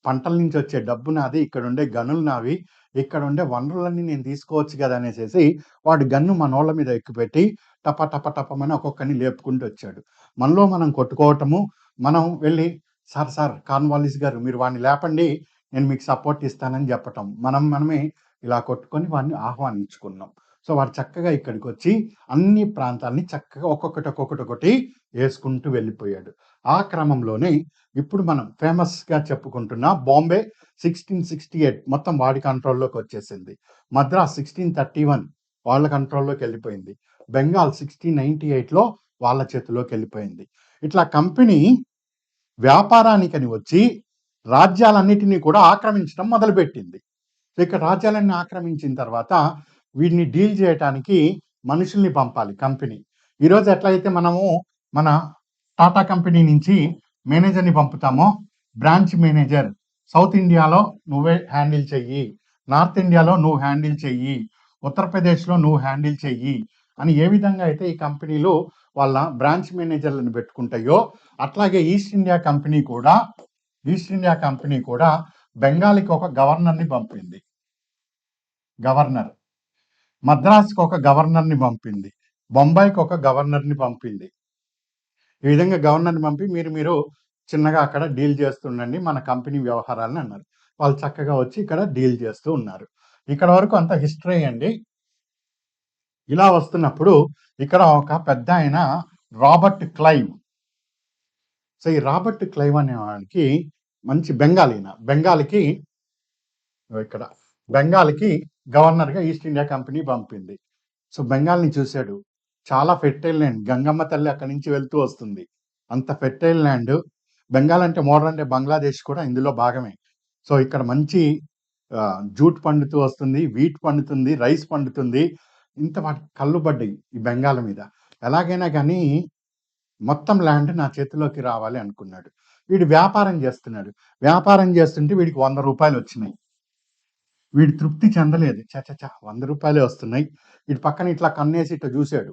పంటల నుంచి వచ్చే డబ్బు నాది, ఇక్కడ ఉండే గనులు నావి, ఇక్కడ ఉండే వనరులన్నీ నేను తీసుకోవచ్చు కదా అనేసి వాడు గన్ను మనోళ్ళ మీద ఎక్కుపెట్టి టపమని ఒక్కొక్కరిని లేపుకుంటూ వచ్చాడు. మనలో మనం కొట్టుకోవటము, మనం వెళ్ళి సార్ కార్న్వాలిస్ గారు మీరు వాడిని లేపండి, నేను మీకు సపోర్ట్ ఇస్తానని చెప్పటం, మనమే ఇలా కొట్టుకొని వాడిని ఆహ్వానించుకున్నాం. సో వాడు చక్కగా ఇక్కడికి వచ్చి అన్ని ప్రాంతాలని చక్కగా ఒక్కొక్కటి వేసుకుంటూ వెళ్ళిపోయాడు. ఆ క్రమంలోనే ఇప్పుడు మనం ఫేమస్గా చెప్పుకుంటున్న బాంబే 1668 మొత్తం వాడి కంట్రోల్లోకి వచ్చేసింది. మద్రాస్ 1631 వాళ్ళ కంట్రోల్లోకి వెళ్ళిపోయింది. బెంగాల్ 1698లో వాళ్ళ చేతిలోకి వెళ్ళిపోయింది. ఇట్లా కంపెనీ వ్యాపారానికని వచ్చి రాజ్యాలన్నిటినీ కూడా ఆక్రమించడం మొదలుపెట్టింది. ఇక్కడ రాజ్యాలన్నీ ఆక్రమించిన తర్వాత వీటిని డీల్ చేయడానికి మనుషుల్ని పంపాలి కంపెనీ. ఈరోజు ఎట్లయితే మనము మన టాటా కంపెనీ నుంచి మేనేజర్ని పంపుతామో, బ్రాంచ్ మేనేజర్ సౌత్ ఇండియాలో నువ్వే హ్యాండిల్ చెయ్యి, నార్త్ ఇండియాలో నువ్వు హ్యాండిల్ చెయ్యి, ఉత్తరప్రదేశ్లో నువ్వు హ్యాండిల్ చెయ్యి అని ఏ విధంగా అయితే ఈ కంపెనీలు వాళ్ళ బ్రాంచ్ మేనేజర్లను పెట్టుకుంటాయో, అట్లాగే ఈస్ట్ ఇండియా కంపెనీ కూడా బెంగాల్కి ఒక గవర్నర్ని పంపింది. గవర్నర్ మద్రాస్కి ఒక గవర్నర్ని పంపింది, బొంబాయికి ఒక గవర్నర్ని పంపింది. ఈ విధంగా గవర్నర్ని పంపి మీరు చిన్నగా అక్కడ డీల్ చేస్తుండండి మన కంపెనీ వ్యవహారాలని అన్నారు. వాళ్ళు చక్కగా వచ్చి ఇక్కడ డీల్ చేస్తూ ఉన్నారు. ఇక్కడ వరకు అంత హిస్టరీ అండి. ఇలా వస్తున్నప్పుడు ఇక్కడ ఒక పెద్ద ఆయన రాబర్ట్ క్లైవ్. సో ఈ రాబర్ట్ క్లైవ్ అనే వాడికి మంచి బెంగాల్కి గవర్నర్గా ఈస్ట్ ఇండియా కంపెనీ పంపింది. సో బెంగాల్ని చూశాడు, చాలా ఫెర్టైల్ ల్యాండ్, గంగమ్మ తల్లి అక్కడి నుంచి వెళ్తూ వస్తుంది, అంత ఫెర్టైల్ ల్యాండ్. బెంగాల్ అంటే మోడర్న్ డే బంగ్లాదేశ్ కూడా ఇందులో భాగమే. సో ఇక్కడ మంచి జూట్ పండుతూ వస్తుంది, వీట్ పండుతుంది, రైస్ పండుతుంది, ఇంత వాటి కళ్ళు పడ్డాయి ఈ బెంగాల్ మీద. ఎలాగైనా కానీ మొత్తం ల్యాండ్ నా చేతిలోకి రావాలి అనుకున్నాడు. వీడు వ్యాపారం చేస్తుంటే వీడికి 100 రూపాయలు వచ్చినాయి. వీడు తృప్తి చెందలేదు. 100 రూపాయలే వస్తున్నాయి. వీడి పక్కన ఇట్లా కన్నేసి ఇట్లా చూశాడు.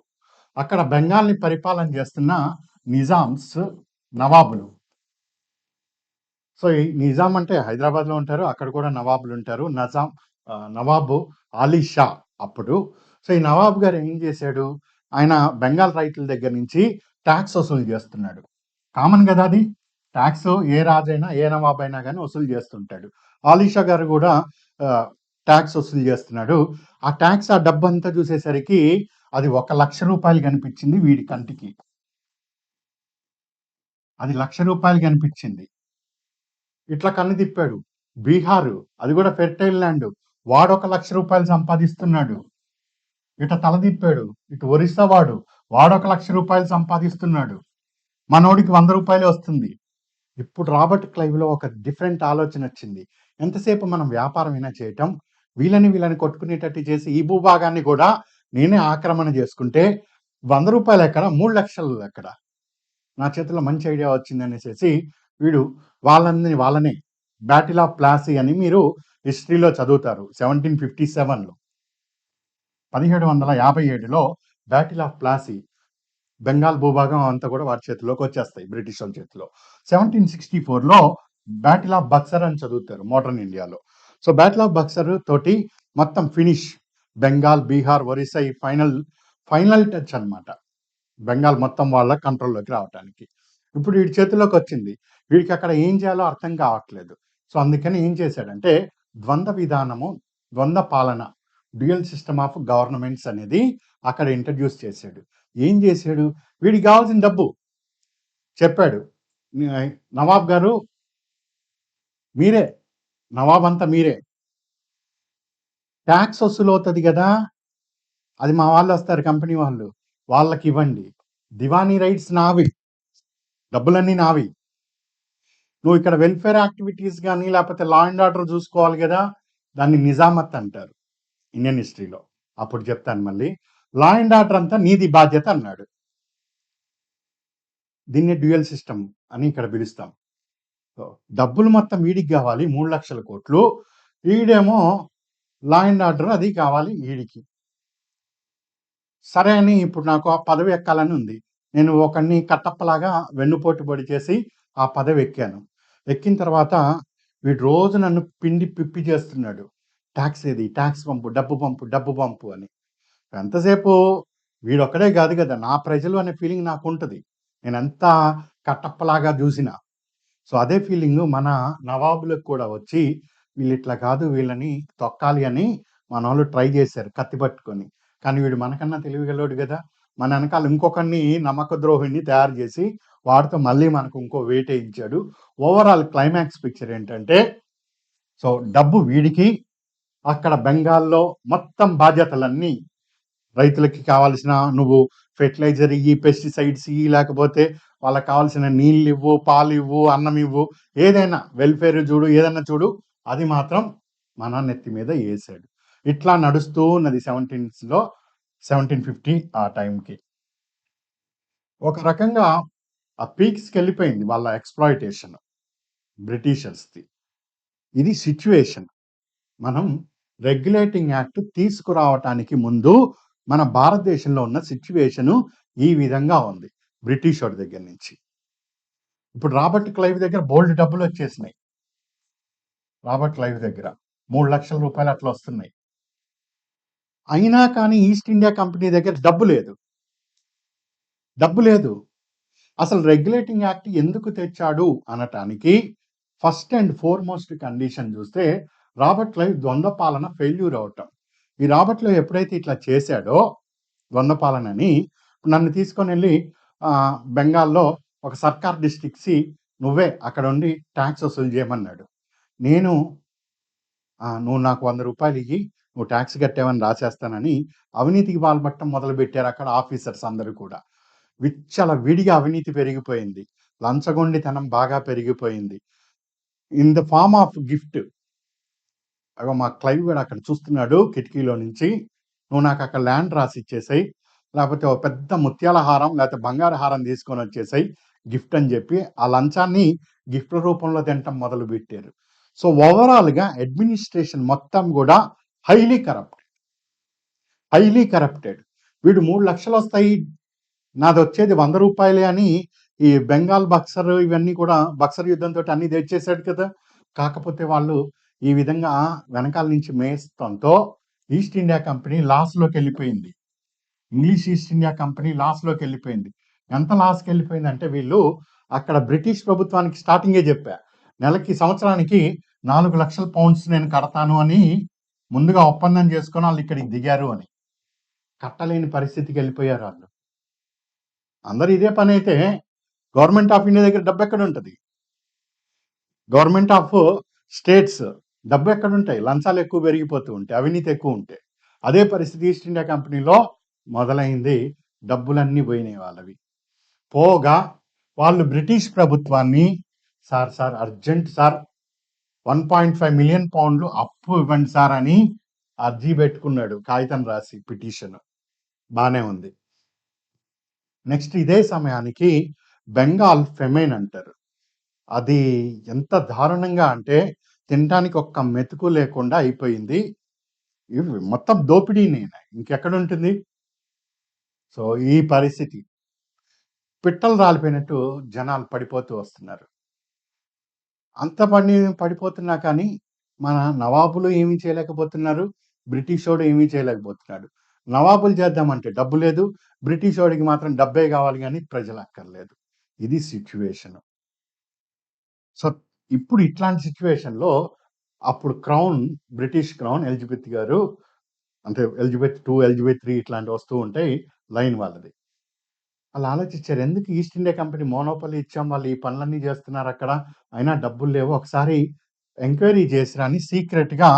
అక్కడ బెంగాల్ని పరిపాలన చేస్తున్న నిజామ్స్, నవాబులు. సో ఈ నిజాం అంటే హైదరాబాద్లో ఉంటారు, అక్కడ కూడా నవాబులు ఉంటారు. నవాబు అలీ షా అప్పుడు. సో ఈ నవాబు గారు ఏం చేశాడు, ఆయన బెంగాల్ రైతుల దగ్గర నుంచి ట్యాక్స్ వసూలు చేస్తున్నాడు. కామన్ కదా అది, ట్యాక్స్ ఏ రాజైనా ఏ నవాబ్ అయినా కానీ వసూలు చేస్తుంటాడు. ఆలీషా గారు కూడా ట్యాక్స్ వసూలు చేస్తున్నాడు. ఆ ట్యాక్స్ ఆ డబ్బు అంతా చూసేసరికి అది 1 లక్ష రూపాయలు కనిపించింది వీడి కంటికి. అది ₹1,00,000 కనిపించింది. ఇట్లా కన్ను తిప్పాడు. బీహారు అది కూడా ఫెర్టైల్ ల్యాండ్. వాడొక ₹1,00,000 సంపాదిస్తున్నాడు. ఇట తల తిప్పాడు. ఇటు ఒరిస్సా వాడొక ₹1,00,000 సంపాదిస్తున్నాడు. మనోడికి ₹100 వస్తుంది. ఇప్పుడు రాబర్ట్ క్లైవ్‌లో ఒక డిఫరెంట్ ఆలోచన వచ్చింది. ఎంతసేపు మనం వ్యాపారమైనా చేయటం, వీళ్ళని కొట్టుకునేటట్టు చేసి ఈ భూభాగాన్ని కూడా నేనే ఆక్రమణ చేసుకుంటే ₹100 ఎక్కడ? 3,00,000 ఎక్కడ? నా చేతిలో మంచి ఐడియా వచ్చిందనేసేసి వీడు వాళ్ళనే బ్యాటిల్ ఆఫ్ ప్లాసీ అని మీరు హిస్టరీలో చదువుతారు. 1757లో 1757లో బ్యాటిల్ ఆఫ్ ప్లాసీ బెంగాల్ భూభాగం అంతా కూడా వారి చేతిలోకి వచ్చేస్తాయి, బ్రిటిష్ వాళ్ళ చేతిలో. 1764లో బ్యాటిల్ ఆఫ్ బక్సర్ అని చదువుతారు మోడర్న్ ఇండియాలో. సో బ్యాటిల్ ఆఫ్ బక్సర్ తోటి మొత్తం ఫినిష్. బెంగాల్, బీహార్, ఒరిస్సా ఈ ఫైనల్ టచ్ అన్నమాట బెంగాల్ మొత్తం వాళ్ళ కంట్రోల్లోకి రావడానికి. ఇప్పుడు వీడి చేతిలోకి వచ్చింది. వీడికి అక్కడ ఏం చేయాలో అర్థం కావట్లేదు. సో అందుకని ఏం చేశాడంటే ద్వంద్వ పాలన, డ్యూయల్ సిస్టమ్ ఆఫ్ గవర్నమెంట్స్ అనేది అక్కడ ఇంట్రడ్యూస్ చేశాడు. ఏం చేశాడు? వీడికి కావాల్సిన డబ్బు చెప్పాడు. నవాబ్ గారు మీరే, నవాబ్ అంతా మీరే, ట్యాక్స్ వసూలు అవుతుంది కదా, అది మా వాళ్ళు వస్తారు కంపెనీ వాళ్ళు, వాళ్ళకి ఇవ్వండి. దివానీ రైట్స్ నావి, డబ్బులన్నీ నావి. నువ్వు ఇక్కడ వెల్ఫేర్ యాక్టివిటీస్ కానీ లేకపోతే లా అండ్ ఆర్డర్ చూసుకోవాలి కదా, దాన్ని నిజామత్ అంటారు ఇండియన్ హిస్టరీలో. అప్పుడు చెప్తాను మళ్ళీ. లా అండ్ ఆర్డర్ అంతా నీది బాధ్యత అన్నాడు. దీన్ని డ్యూయల్ సిస్టమ్ అని ఇక్కడ పిలుస్తాం. డబ్బులు మొత్తం వీడికి కావాలి, 3,00,000 కోట్లు. వీడేమో లా అండ్ ఆర్డర్ అది కావాలి వీడికి. సరే అని ఇప్పుడు నాకు ఆ పదవి ఎక్కాలని ఉంది. నేను ఒకడిని కట్టప్పలాగా వెన్నుపోటు పొడి చేసి ఆ పదవి ఎక్కాను. ఎక్కిన తర్వాత వీడు రోజు నన్ను పిండి పిప్పి చేస్తున్నాడు. ట్యాక్స్ ఏది, ట్యాక్స్ పంపు, డబ్బు పంపు అని. ఎంతసేపు వీడొక్కడే కాదు కదా, నా ప్రజలు అనే ఫీలింగ్ నాకు ఉంటుంది, నేను ఎంత కట్టప్పలాగా చూసినా. సో అదే ఫీలింగ్ మన నవాబులకు కూడా వచ్చి వీళ్ళు ఇట్లా కాదు, వీళ్ళని తొక్కాలి అని మన వాళ్ళు ట్రై చేశారు కత్తి పట్టుకొని. కానీ వీడు మనకన్నా తెలివిగలోడు కదా, మన వెనకాల ఇంకొకరిని నమ్మక ద్రోహిని తయారు చేసి వాడితో మళ్ళీ మనకు ఇంకో వెయిట్ వేయించాడు. ఓవరాల్ క్లైమాక్స్ పిక్చర్ ఏంటంటే, సో డబ్బు వీడికి, అక్కడ బెంగాల్లో మొత్తం బాధ్యతలన్నీ రైతులకి కావాల్సిన నువ్వు ఫెర్టిలైజర్ ఇవ్వి, పెస్టిసైడ్స్ ఇవ్వి, లేకపోతే వాళ్ళకి కావాల్సిన నీళ్ళు ఇవ్వు, పాలు ఇవ్వు, అన్నం ఇవ్వు, ఏదైనా వెల్ఫేర్ చూడు, ఏదైనా చూడు, అది మాత్రం మన నెత్తి మీద వేసాడు. ఇట్లా నడుస్తూ ఉన్నది 1750 ఆ టైంకి. ఒక రకంగా ఆ పీక్స్కి వెళ్ళిపోయింది వాళ్ళ ఎక్స్‌ప్లాయిటేషన్ బ్రిటిషర్స్‌ది. ఇది సిచ్యువేషన్. మనం రెగ్యులేటింగ్ యాక్ట్ తీసుకురావటానికి ముందు మన భారతదేశంలో ఉన్న సిచ్యువేషను ఈ విధంగా ఉంది బ్రిటిష్ వాడి దగ్గర నుంచి. ఇప్పుడు రాబర్ట్ క్లైవ్ దగ్గర బోల్డ్ డబ్బులు వచ్చేసినాయి. రాబర్ట్ క్లైవ్ దగ్గర ₹3,00,000 అట్లా వస్తున్నాయి. అయినా కానీ ఈస్ట్ ఇండియా కంపెనీ దగ్గర డబ్బు లేదు. అసలు రెగ్యులేటింగ్ యాక్ట్ ఎందుకు తెచ్చాడు అనటానికి ఫస్ట్ అండ్ ఫోర్మోస్ట్ కండిషన్ చూస్తే రాబర్ట్ క్లైవ్ ద్వంద్వ పాలన ఫెయిల్యూర్ అవటం. ఈ రాబర్ట్ క్లైవ్ ఎప్పుడైతే ఇట్లా చేశాడో ద్వంద్వ పాలనని, నన్ను తీసుకొని వెళ్ళి బెంగాల్లో ఒక సర్కార్ డిస్ట్రిక్ట్స్ నువ్వే అక్కడ ఉండి ట్యాక్స్ వసూలు చేయమన్నాడు. నేను నువ్వు నాకు ₹100 ఇయ్యి, నువ్వు ట్యాక్స్ కట్టావని రాసేస్తానని అవినీతికి పాల్పడటం మొదలుపెట్టారు అక్కడ ఆఫీసర్స్ అందరూ కూడా. విడిగా అవినీతి పెరిగిపోయింది, లంచగొండితనం బాగా పెరిగిపోయింది. In the form of gift. అగో మా క్లైవ్ కూడా అక్కడ చూస్తున్నాడు కిటికీలో నుంచి, నువ్వు నాకు అక్కడ ల్యాండ్ రాసి ఇచ్చేసాయి, లేకపోతే ఒక పెద్ద ముత్యాల హారం లేకపోతే బంగారు హారం తీసుకొని వచ్చేసాయి గిఫ్ట్ అని చెప్పి ఆ లంచాన్ని గిఫ్ట్ రూపంలో తినటం మొదలు పెట్టారు. సో ఓవరాల్గా అడ్మినిస్ట్రేషన్ మొత్తం కూడా హైలీ కరప్టెడ్. వీడు 3,00,000 వస్తాయి, నాది వచ్చేది ₹100 అని ఈ బెంగాల్ బక్సర్ ఇవన్నీ కూడా బక్సర్ యుద్ధంతో అన్ని తెచ్చేసాడు కదా. కాకపోతే వాళ్ళు ఈ విధంగా వెనకాల నుంచి మేస్తంతో ఈస్ట్ ఇండియా కంపెనీ లాస్లోకి వెళ్ళిపోయింది. ఇంగ్లీష్ ఈస్ట్ ఇండియా కంపెనీ లాస్లోకి వెళ్ళిపోయింది. ఎంత లాస్కి వెళ్ళిపోయింది అంటే, వీళ్ళు అక్కడ బ్రిటిష్ ప్రభుత్వానికి స్టార్టింగే చెప్పా, సంవత్సరానికి £4,00,000 నేను కడతాను అని ముందుగా ఒప్పందం చేసుకొని వాళ్ళు ఇక్కడికి దిగారు అని. కట్టలేని పరిస్థితికి వెళ్ళిపోయారు వాళ్ళు అందరు. ఇదే పని అయితే గవర్నమెంట్ ఆఫ్ ఇండియా దగ్గర డబ్బు ఎక్కడ ఉంటుంది? గవర్నమెంట్ ఆఫ్ స్టేట్స్ డబ్బు ఎక్కడుంటాయి? లంచాలు ఎక్కువ పెరిగిపోతూ ఉంటాయి, అవినీతి ఎక్కువ ఉంటాయి. అదే పరిస్థితి ఈస్ట్ ఇండియా కంపెనీలో మొదలైంది. డబ్బులన్నీ పోయినాయి వాళ్ళవి. పోగా వాళ్ళు బ్రిటిష్ ప్రభుత్వాన్ని సార్ అర్జెంట్ సార్ 1.5 మిలియన్ పౌండ్లు అప్పు ఇవ్వండి సార్ అని అర్జీ పెట్టుకున్నాడు, కాగితం రాసి పిటిషన్. బానే ఉంది. నెక్స్ట్ ఇదే సమయానికి బెంగాల్ ఫెమైన్ అంటారు. అది ఎంత దారుణంగా అంటే తినడానికి ఒక్క మెతుకు లేకుండా అయిపోయింది. ఇవి మొత్తం దోపిడీనే, ఇంకెక్కడుంటుంది? సో ఈ పరిస్థితి పిట్టలు రాలిపోయినట్టు జనాలు పడిపోతూ వస్తున్నారు. అంత పడిపోతున్నా కానీ మన నవాబులు ఏమీ చేయలేకపోతున్నారు, బ్రిటిషోడు ఏమీ చేయలేకపోతున్నాడు. నవాబులు చేద్దామంటే డబ్బు లేదు, బ్రిటిషోడికి మాత్రం డబ్బే కావాలి కానీ ప్రజలు అక్కర్లేదు. ఇది సిచ్యువేషన్. సో ఇప్పుడు ఇట్లాంటి సిచ్యువేషన్లో అప్పుడు క్రౌన్, బ్రిటిష్ క్రౌన్ ఎలిజబెత్ గారు, అంటే ఎలిజబెత్ 2, ఎలిజబెత్ 3 ఇట్లాంటివి వస్తూ ఉంటాయి, లైన్ వాళ్ళది. వాళ్ళు ఆలోచించారు, ఎందుకు ఈస్ట్ ఇండియా కంపెనీ మోనోపలి ఇచ్చాం, వాళ్ళు ఈ పనులన్నీ చేస్తున్నారు అక్కడ, అయినా డబ్బులు లేవు, ఒకసారి ఎంక్వైరీ చేసిరా అని సీక్రెట్గా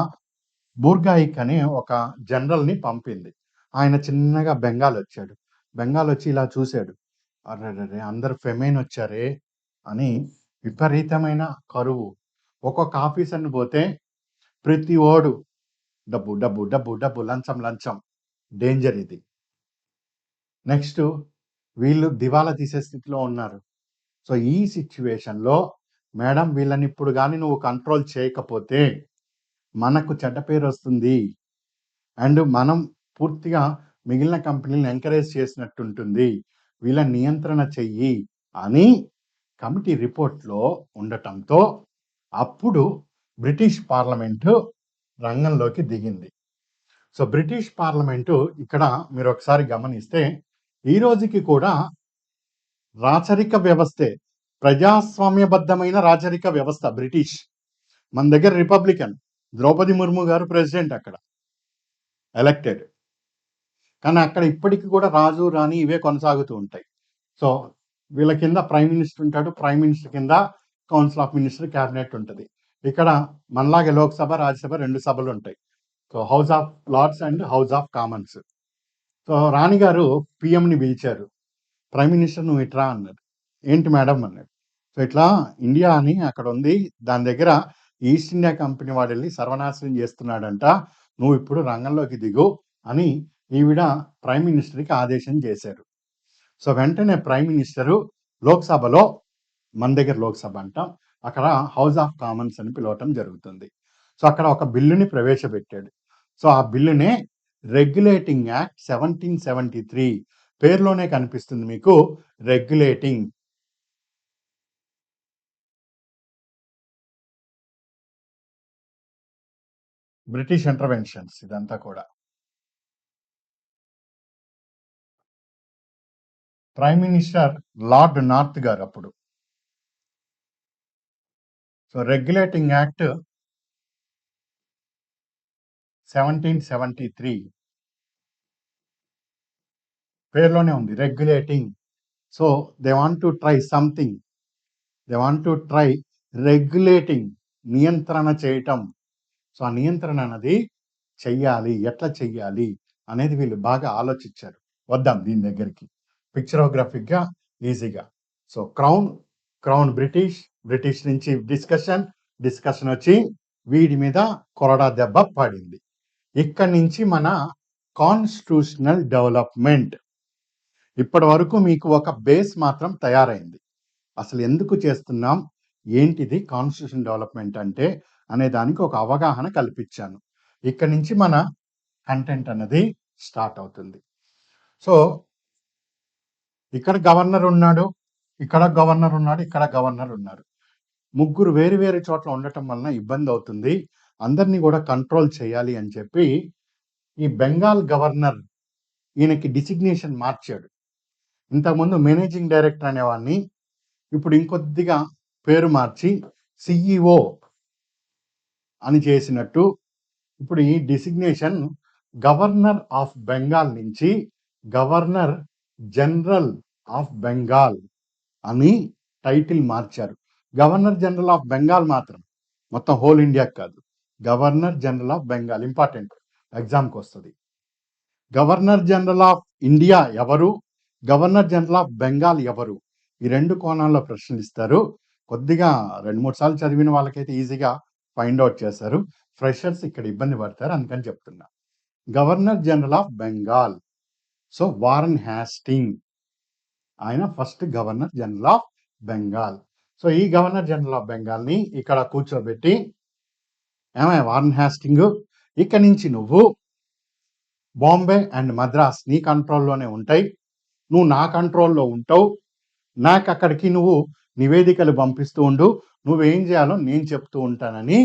బూర్గాయిక్ అనే ఒక జనరల్ని పంపింది. ఆయన చిన్నగా బెంగాల్ వచ్చాడు. బెంగాల్ వచ్చి ఇలా చూశాడు, అర్రే అందరు ఫెమైన్ వచ్చారే అని. విపరీతమైన కరువు. ఒక్కొక్క ఆఫీసర్ని పోతే ప్రతి ఓడు డబ్బు డబ్బు డబ్బు డబ్బు, లంచం లంచం, డేంజర్ ఇది. నెక్స్ట్ వీళ్ళు దివాలా తీసే స్థితిలో ఉన్నారు. సో ఈ సిచ్యువేషన్లో మేడం వీళ్ళని ఇప్పుడు కానీ నువ్వు కంట్రోల్ చేయకపోతే మనకు చెడ్డ పేరు వస్తుంది, అండ్ మనం పూర్తిగా మిగిలిన కంపెనీలను ఎంకరేజ్ చేసినట్టుంటుంది, వీళ్ళ నియంత్రణ చెయ్యి అని కమిటీ రిపోర్ట్లో ఉండటంతో అప్పుడు బ్రిటిష్ పార్లమెంటు రంగంలోకి దిగింది. సో బ్రిటిష్ పార్లమెంటు ఇక్కడ మీరు ఒకసారి గమనిస్తే ఈ రోజుకి కూడా రాచరిక వ్యవస్థే, ప్రజాస్వామ్యబద్ధమైన రాచరిక వ్యవస్థ బ్రిటిష్. మన దగ్గర రిపబ్లికన్, ద్రౌపది ముర్ము గారు ప్రెసిడెంట్ అక్కడ ఎలక్టెడ్, కానీ అక్కడ ఇప్పటికి కూడా రాజు రాణి ఇవే కొనసాగుతూ ఉంటాయి. సో వీళ్ళ కింద ప్రైమ్ మినిస్టర్ ఉంటాడు, ప్రైమ్ మినిస్టర్ కింద కౌన్సిల్ ఆఫ్ మినిస్టర్, క్యాబినెట్ ఉంటుంది. ఇక్కడ మనలాగే లోక్సభ, రాజ్యసభ 2 సభలు ఉంటాయి. So House of Lords and House of Commons. So రాణి గారు పిఎంని పిలిచారు, ప్రైమ్ మినిస్టర్ నువ్వు ఇట్రా అన్నారు. ఏంటి మేడం అన్నాడు. సో ఇట్లా ఇండియా అని అక్కడ ఉంది, దాని దగ్గర ఈస్ట్ ఇండియా కంపెనీ వాడు వెళ్ళి సర్వనాశనం చేస్తున్నాడంట, నువ్వు ఇప్పుడు రంగంలోకి దిగు అని ఈవిడ ప్రైమ్ మినిస్టర్కి ఆదేశం చేశారు. సో వెంటనే ప్రైమ్ మినిస్టరు లోక్సభలో, మన దగ్గర లోక్సభ అంటాం, అక్కడ హౌస్ ఆఫ్ కామన్స్ అని పిలవటం జరుగుతుంది. సో అక్కడ ఒక బిల్లుని ప్రవేశపెట్టాడు. సో ఆ బిల్లునే రెగ్యులేటింగ్ యాక్ట్ 1773, పేరులోనే కనిపిస్తుంది మీకు, రెగ్యులేటింగ్. బ్రిటిష్ ఇంటర్వెన్షన్స్ ఇదంతా కూడా. ప్రైమ్ మినిస్టర్ లార్డ్ నార్త్ గారు అప్పుడు. సో రెగ్యులేటింగ్ యాక్ట్ 1773 పేరులోనే ఉంది, regulating. So they want to try something, they want to try regulating, నియంత్రణ చేయటం. సో ఆ నియంత్రణ అనేది చెయ్యాలి, ఎట్లా చెయ్యాలి అనేది వీళ్ళు బాగా ఆలోచించారు. వద్దాం దీని దగ్గరికి పిక్చరోగ్రాఫిక్గా ఈజీగా. సో క్రౌన్ బ్రిటిష్ నుంచి డిస్కషన్ వచ్చి వీడి మీద కొరడా దెబ్బ పడింది. ఇక్కడి నుంచి మన కాన్స్టిట్యూషనల్ డెవలప్మెంట్ ఇప్పటి వరకు మీకు ఒక బేస్ మాత్రం తయారైంది. అసలు ఎందుకు చేస్తున్నాం, ఏంటిది కాన్స్టిట్యూషన్ డెవలప్మెంట్ అంటే అనే దానికి ఒక అవగాహన కల్పించాను. ఇక్కడి నుంచి మన కంటెంట్ అన్నది స్టార్ట్ అవుతుంది. సో ఇక్కడ గవర్నర్ ఉన్నాడు, ఇక్కడ గవర్నర్ ఉన్నాడు, ఇక్కడ గవర్నర్ ఉన్నారు. ముగ్గురు వేరు వేరు చోట్ల ఉండటం వలన ఇబ్బంది అవుతుంది, అందరినీ కూడా కంట్రోల్ చేయాలి అని చెప్పి ఈ బెంగాల్ గవర్నర్ ఈయనకి డిసిగ్నేషన్ మార్చాడు. ఇంతకుముందు మేనేజింగ్ డైరెక్టర్ అనేవాడిని ఇప్పుడు ఇంకొద్దిగా పేరు మార్చి సిఇఓ అని చేసినట్టు ఇప్పుడు ఈ డిసిగ్నేషన్ గవర్నర్ ఆఫ్ బెంగాల్ నుంచి గవర్నర్ జనరల్ ఆఫ్ బెంగాల్ అని టైటిల్ మార్చారు. గవర్నర్ జనరల్ ఆఫ్ బెంగాల్ మాత్రం, మొత్తం హోల్ ఇండియా కాదు. Governor general of Bengal important, ఎగ్జామ్కి వస్తుంది. గవర్నర్ జనరల్ ఆఫ్ ఇండియా ఎవరు, గవర్నర్ జనరల్ ఆఫ్ బెంగాల్ ఎవరు, ఈ రెండు కోణాల్లో ప్రశ్నలు ఇస్తారు. కొద్దిగా 2-3 సార్లు చదివిన వాళ్ళకైతే ఈజీగా ఫైండ్ అవుట్ చేస్తారు. ఫ్రెషర్స్ ఇక్కడ ఇబ్బంది పడతారు, అందుకని చెప్తున్నా. Governor general of Bengal, so Warren Hasting, ఆయన first governor general of Bengal. So ఈ గవర్నర్ జనరల్ ఆఫ్ బెంగాల్ని ఇక్కడ కూర్చోబెట్టి, ఏమయ్య వారన్ హ్యాస్టింగ్, ఇక్కడి నుంచి నువ్వు బాంబే అండ్ మద్రాస్ నీ కంట్రోల్లోనే ఉంటాయి, నువ్వు నా కంట్రోల్లో ఉంటావు, నాకు అక్కడికి నువ్వు నివేదికలు పంపిస్తూ ఉండు, నువ్వేం చేయాలో నేను చెప్తూ ఉంటానని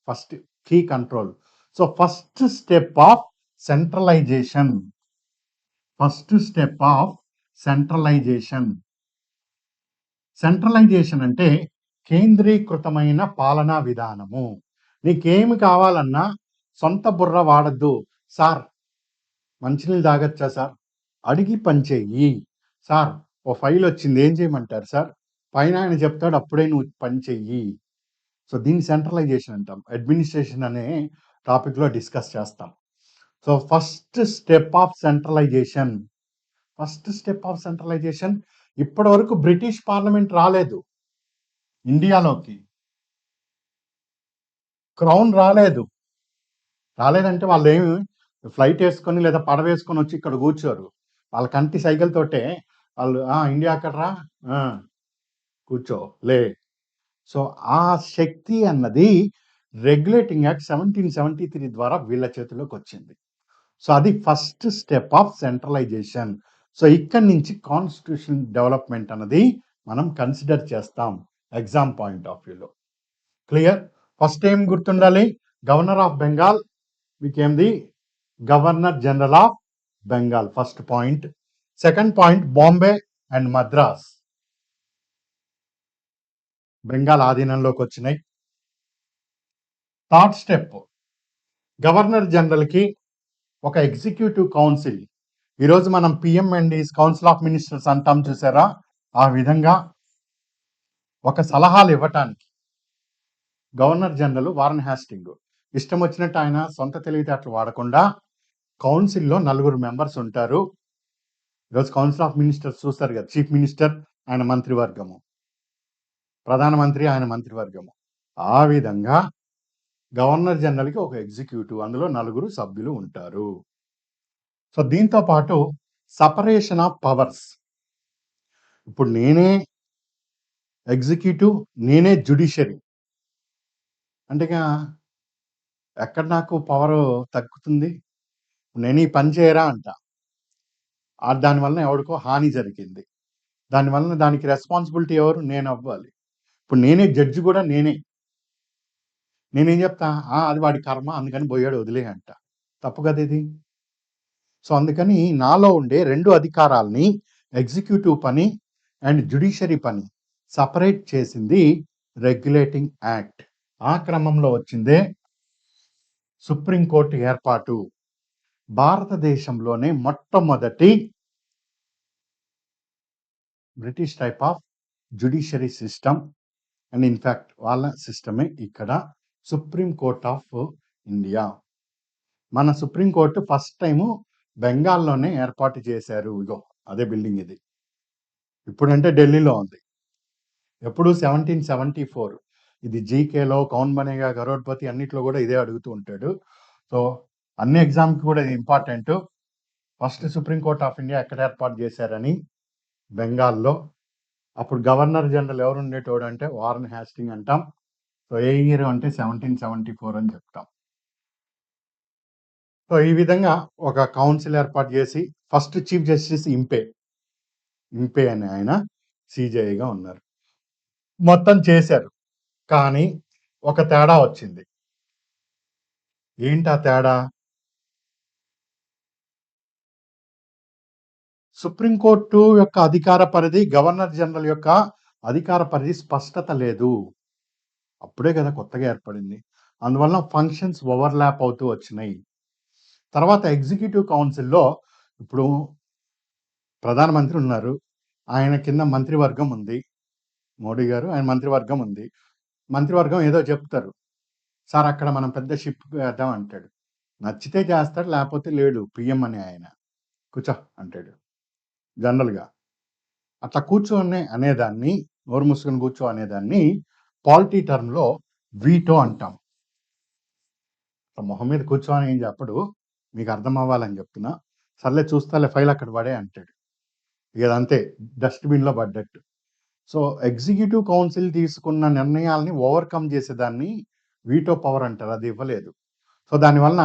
ఫస్ట్ కీ control. So first step of centralization, first step of centralization. Centralization అంటే కేంద్రీకృతమైన పాలనా విధానము. నీకేమి కావాలన్నా సొంత బుర్ర వాడద్దు. సార్ మంచినీళ్ళు తాగొచ్చా సార్, అడిగి పనిచేయి. సార్ ఓ ఫైల్ వచ్చింది, ఏం చేయమంటారు సార్, పైన ఆయన చెప్తాడు, అప్పుడే నువ్వు పని చెయ్యి. సో దీన్ని సెంట్రలైజేషన్ అంటాం. అడ్మినిస్ట్రేషన్ అనే టాపిక్లో డిస్కస్ చేస్తాం. So first step of centralization, first step of centralisation. ఇప్పటి వరకు బ్రిటిష్ పార్లమెంట్ రాలేదు ఇండియాలోకి, క్రౌన్ రాలేదంటే వాళ్ళు ఏమి ఫ్లైట్ వేసుకొని లేదా పడవ వేసుకొని వచ్చి ఇక్కడ కూర్చోరు. వాళ్ళ కంటి సైకిల్ తోటే వాళ్ళు ఇండియా అక్కడ రా, కూర్చో లే. సో ఆ శక్తి అన్నది రెగ్యులేటింగ్ యాక్ట్ 1773 ద్వారా వీళ్ళ చేతిలోకి వచ్చింది. సో అది first step of centralisation. So ఇక్కడి నుంచి కాన్స్టిట్యూషన్ డెవలప్మెంట్ అన్నది మనం కన్సిడర్ చేస్తాం ఎగ్జామ్ పాయింట్ ఆఫ్ వ్యూలో. క్లియర్? ఫస్ట్ ఏం గుర్తుండాలి, గవర్నర్ ఆఫ్ బెంగాల్ మీకేంది, governor general of Bengal, first point. Second point, Bombay and Madras Bengal ఆధీనంలోకి వచ్చినాయి. థర్డ్ స్టెప్, గవర్నర్ జనరల్కి ఒక ఎగ్జిక్యూటివ్ కౌన్సిల్, ఈరోజు మనం పిఎంఎండిస్ కౌన్సిల్ ఆఫ్ మినిస్టర్స్ అంటాం చూసారా, ఆ విధంగా ఒక సలహాలు ఇవ్వటానికి గవర్నర్ జనరల్ వారన్ హ్యాస్టింగ్ ఇష్టం వచ్చినట్టు ఆయన సొంత తెలివితేటలు వాడకుండా కౌన్సిల్లో 4 మెంబర్స్ ఉంటారు. ఈరోజు కౌన్సిల్ ఆఫ్ మినిస్టర్స్ చూస్తారు కదా, చీఫ్ మినిస్టర్ ఆయన మంత్రివర్గము, ప్రధానమంత్రి ఆయన మంత్రివర్గము, ఆ విధంగా గవర్నర్ జనరల్కి ఒక ఎగ్జిక్యూటివ్, అందులో 4 సభ్యులు ఉంటారు. సో దీంతో పాటు సపరేషన్ ఆఫ్ పవర్స్, ఇప్పుడు నేనే ఎగ్జిక్యూటివ్, నేనే జ్యుడిషియరీ అంటే ఎక్కడ నాకు పవర్ తగ్గుతుంది, నేను ఈ పని చేయరా అంట, దానివల్ల ఎవరికో హాని జరిగింది, దానివల్ల దానికి రెస్పాన్సిబిలిటీ ఎవరు, నేను అవ్వాలి. ఇప్పుడు నేనే జడ్జి కూడా నేనేం చెప్తా, అది వాడి కర్మ అందుకని పోయాడు వదిలే అంట, తప్పు కదా ఇది. సో అందుకని నాలో ఉండే 2 అధికారాలని, ఎగ్జిక్యూటివ్ పని అండ్ జ్యుడిషియరీ పని సపరేట్ చేసింది రెగ్యులేటింగ్ యాక్ట్. ఆ క్రమంలో వచ్చిందే సుప్రీంకోర్టు ఏర్పాటు. భారతదేశంలోనే మొట్టమొదటి British type of judiciary system and in fact వాళ్ళ సిస్టమే ఇక్కడ సుప్రీం కోర్ట్ ఆఫ్ ఇండియా. మన సుప్రీంకోర్టు ఫస్ట్ టైము బెంగాల్లోనే ఏర్పాటు చేశారు. ఇగో అదే బిల్డింగ్ ఇది, ఇప్పుడంటే ఢిల్లీలో ఉంది. ఎప్పుడు 1774. ఇది జీకేలో, కౌన్ బనేగా కరోడ్పతి అన్నిట్లో కూడా ఇదే అడుగుతూ ఉంటాడు. సో అన్ని ఎగ్జామ్కి కూడా ఇది important. First Supreme Court of India ఎక్కడ ఏర్పాటు చేశారని, బెంగాల్లో. అప్పుడు గవర్నర్ జనరల్ ఎవరు ఉండేటోడు అంటే వారన్ హ్యాస్టింగ్ అంటాం. సో ఏ ఇయర్ అంటే 1774 అని చెప్తాం. సో ఈ విధంగా ఒక కౌన్సిల్ ఏర్పాటు చేసి, ఫస్ట్ చీఫ్ జస్టిస్ ఇంపే అని ఆయన సిజేఐగా ఉన్నారు. మొత్తం చేశారు, కానీ ఒక తేడా వచ్చింది. ఏంటి ఆ తేడా? సుప్రీంకోర్టు యొక్క అధికార పరిధి, గవర్నర్ జనరల్ యొక్క అధికార పరిధి స్పష్టత లేదు. అప్పుడే కదా కొత్తగా ఏర్పడింది, అందువల్ల ఫంక్షన్స్ ఓవర్లాప్ అవుతూ వచ్చినాయి. తర్వాత ఎగ్జిక్యూటివ్ కౌన్సిల్లో ఇప్పుడు ప్రధానమంత్రి ఉన్నారు, ఆయన కింద మంత్రివర్గం ఉంది. మోడీ గారు ఆయన మంత్రివర్గం ఉంది. మంత్రివర్గం ఏదో చెప్తారు. సార్ అక్కడ మనం పెద్ద షిప్ వేద్దాం అంటాడు. నచ్చితే చేస్తాడు, లేకపోతే లేడు. పీఎం అని ఆయన. కూర్చో అంటాడు జనరల్‌గా. అట్లా కూర్చొని అనేదాన్ని, నోరు మూసుకొని కూర్చో అనేదాన్ని పాలిటీ టర్మ్‌లో వీటో అంటాం. మొహం మీద కూర్చో అని ఏం చెప్పడు. మీకు అర్థం అవ్వాలని చెప్తున్నా. సర్లే చూస్తాలే ఫైల్ అక్కడ పడేయి అంటాడు. ఇక అదంతే డస్ట్‌బిన్‌లో పడ్డట్టు. సో, ఎగ్జిక్యూటివ్ కౌన్సిల్ తీసుకున్న నిర్ణయాల్ని ఓవర్‌కమ్ చేసేదాన్ని వీటో పవర్ అంటారు. అది ఇవ్వలేదు. సో, దానివలన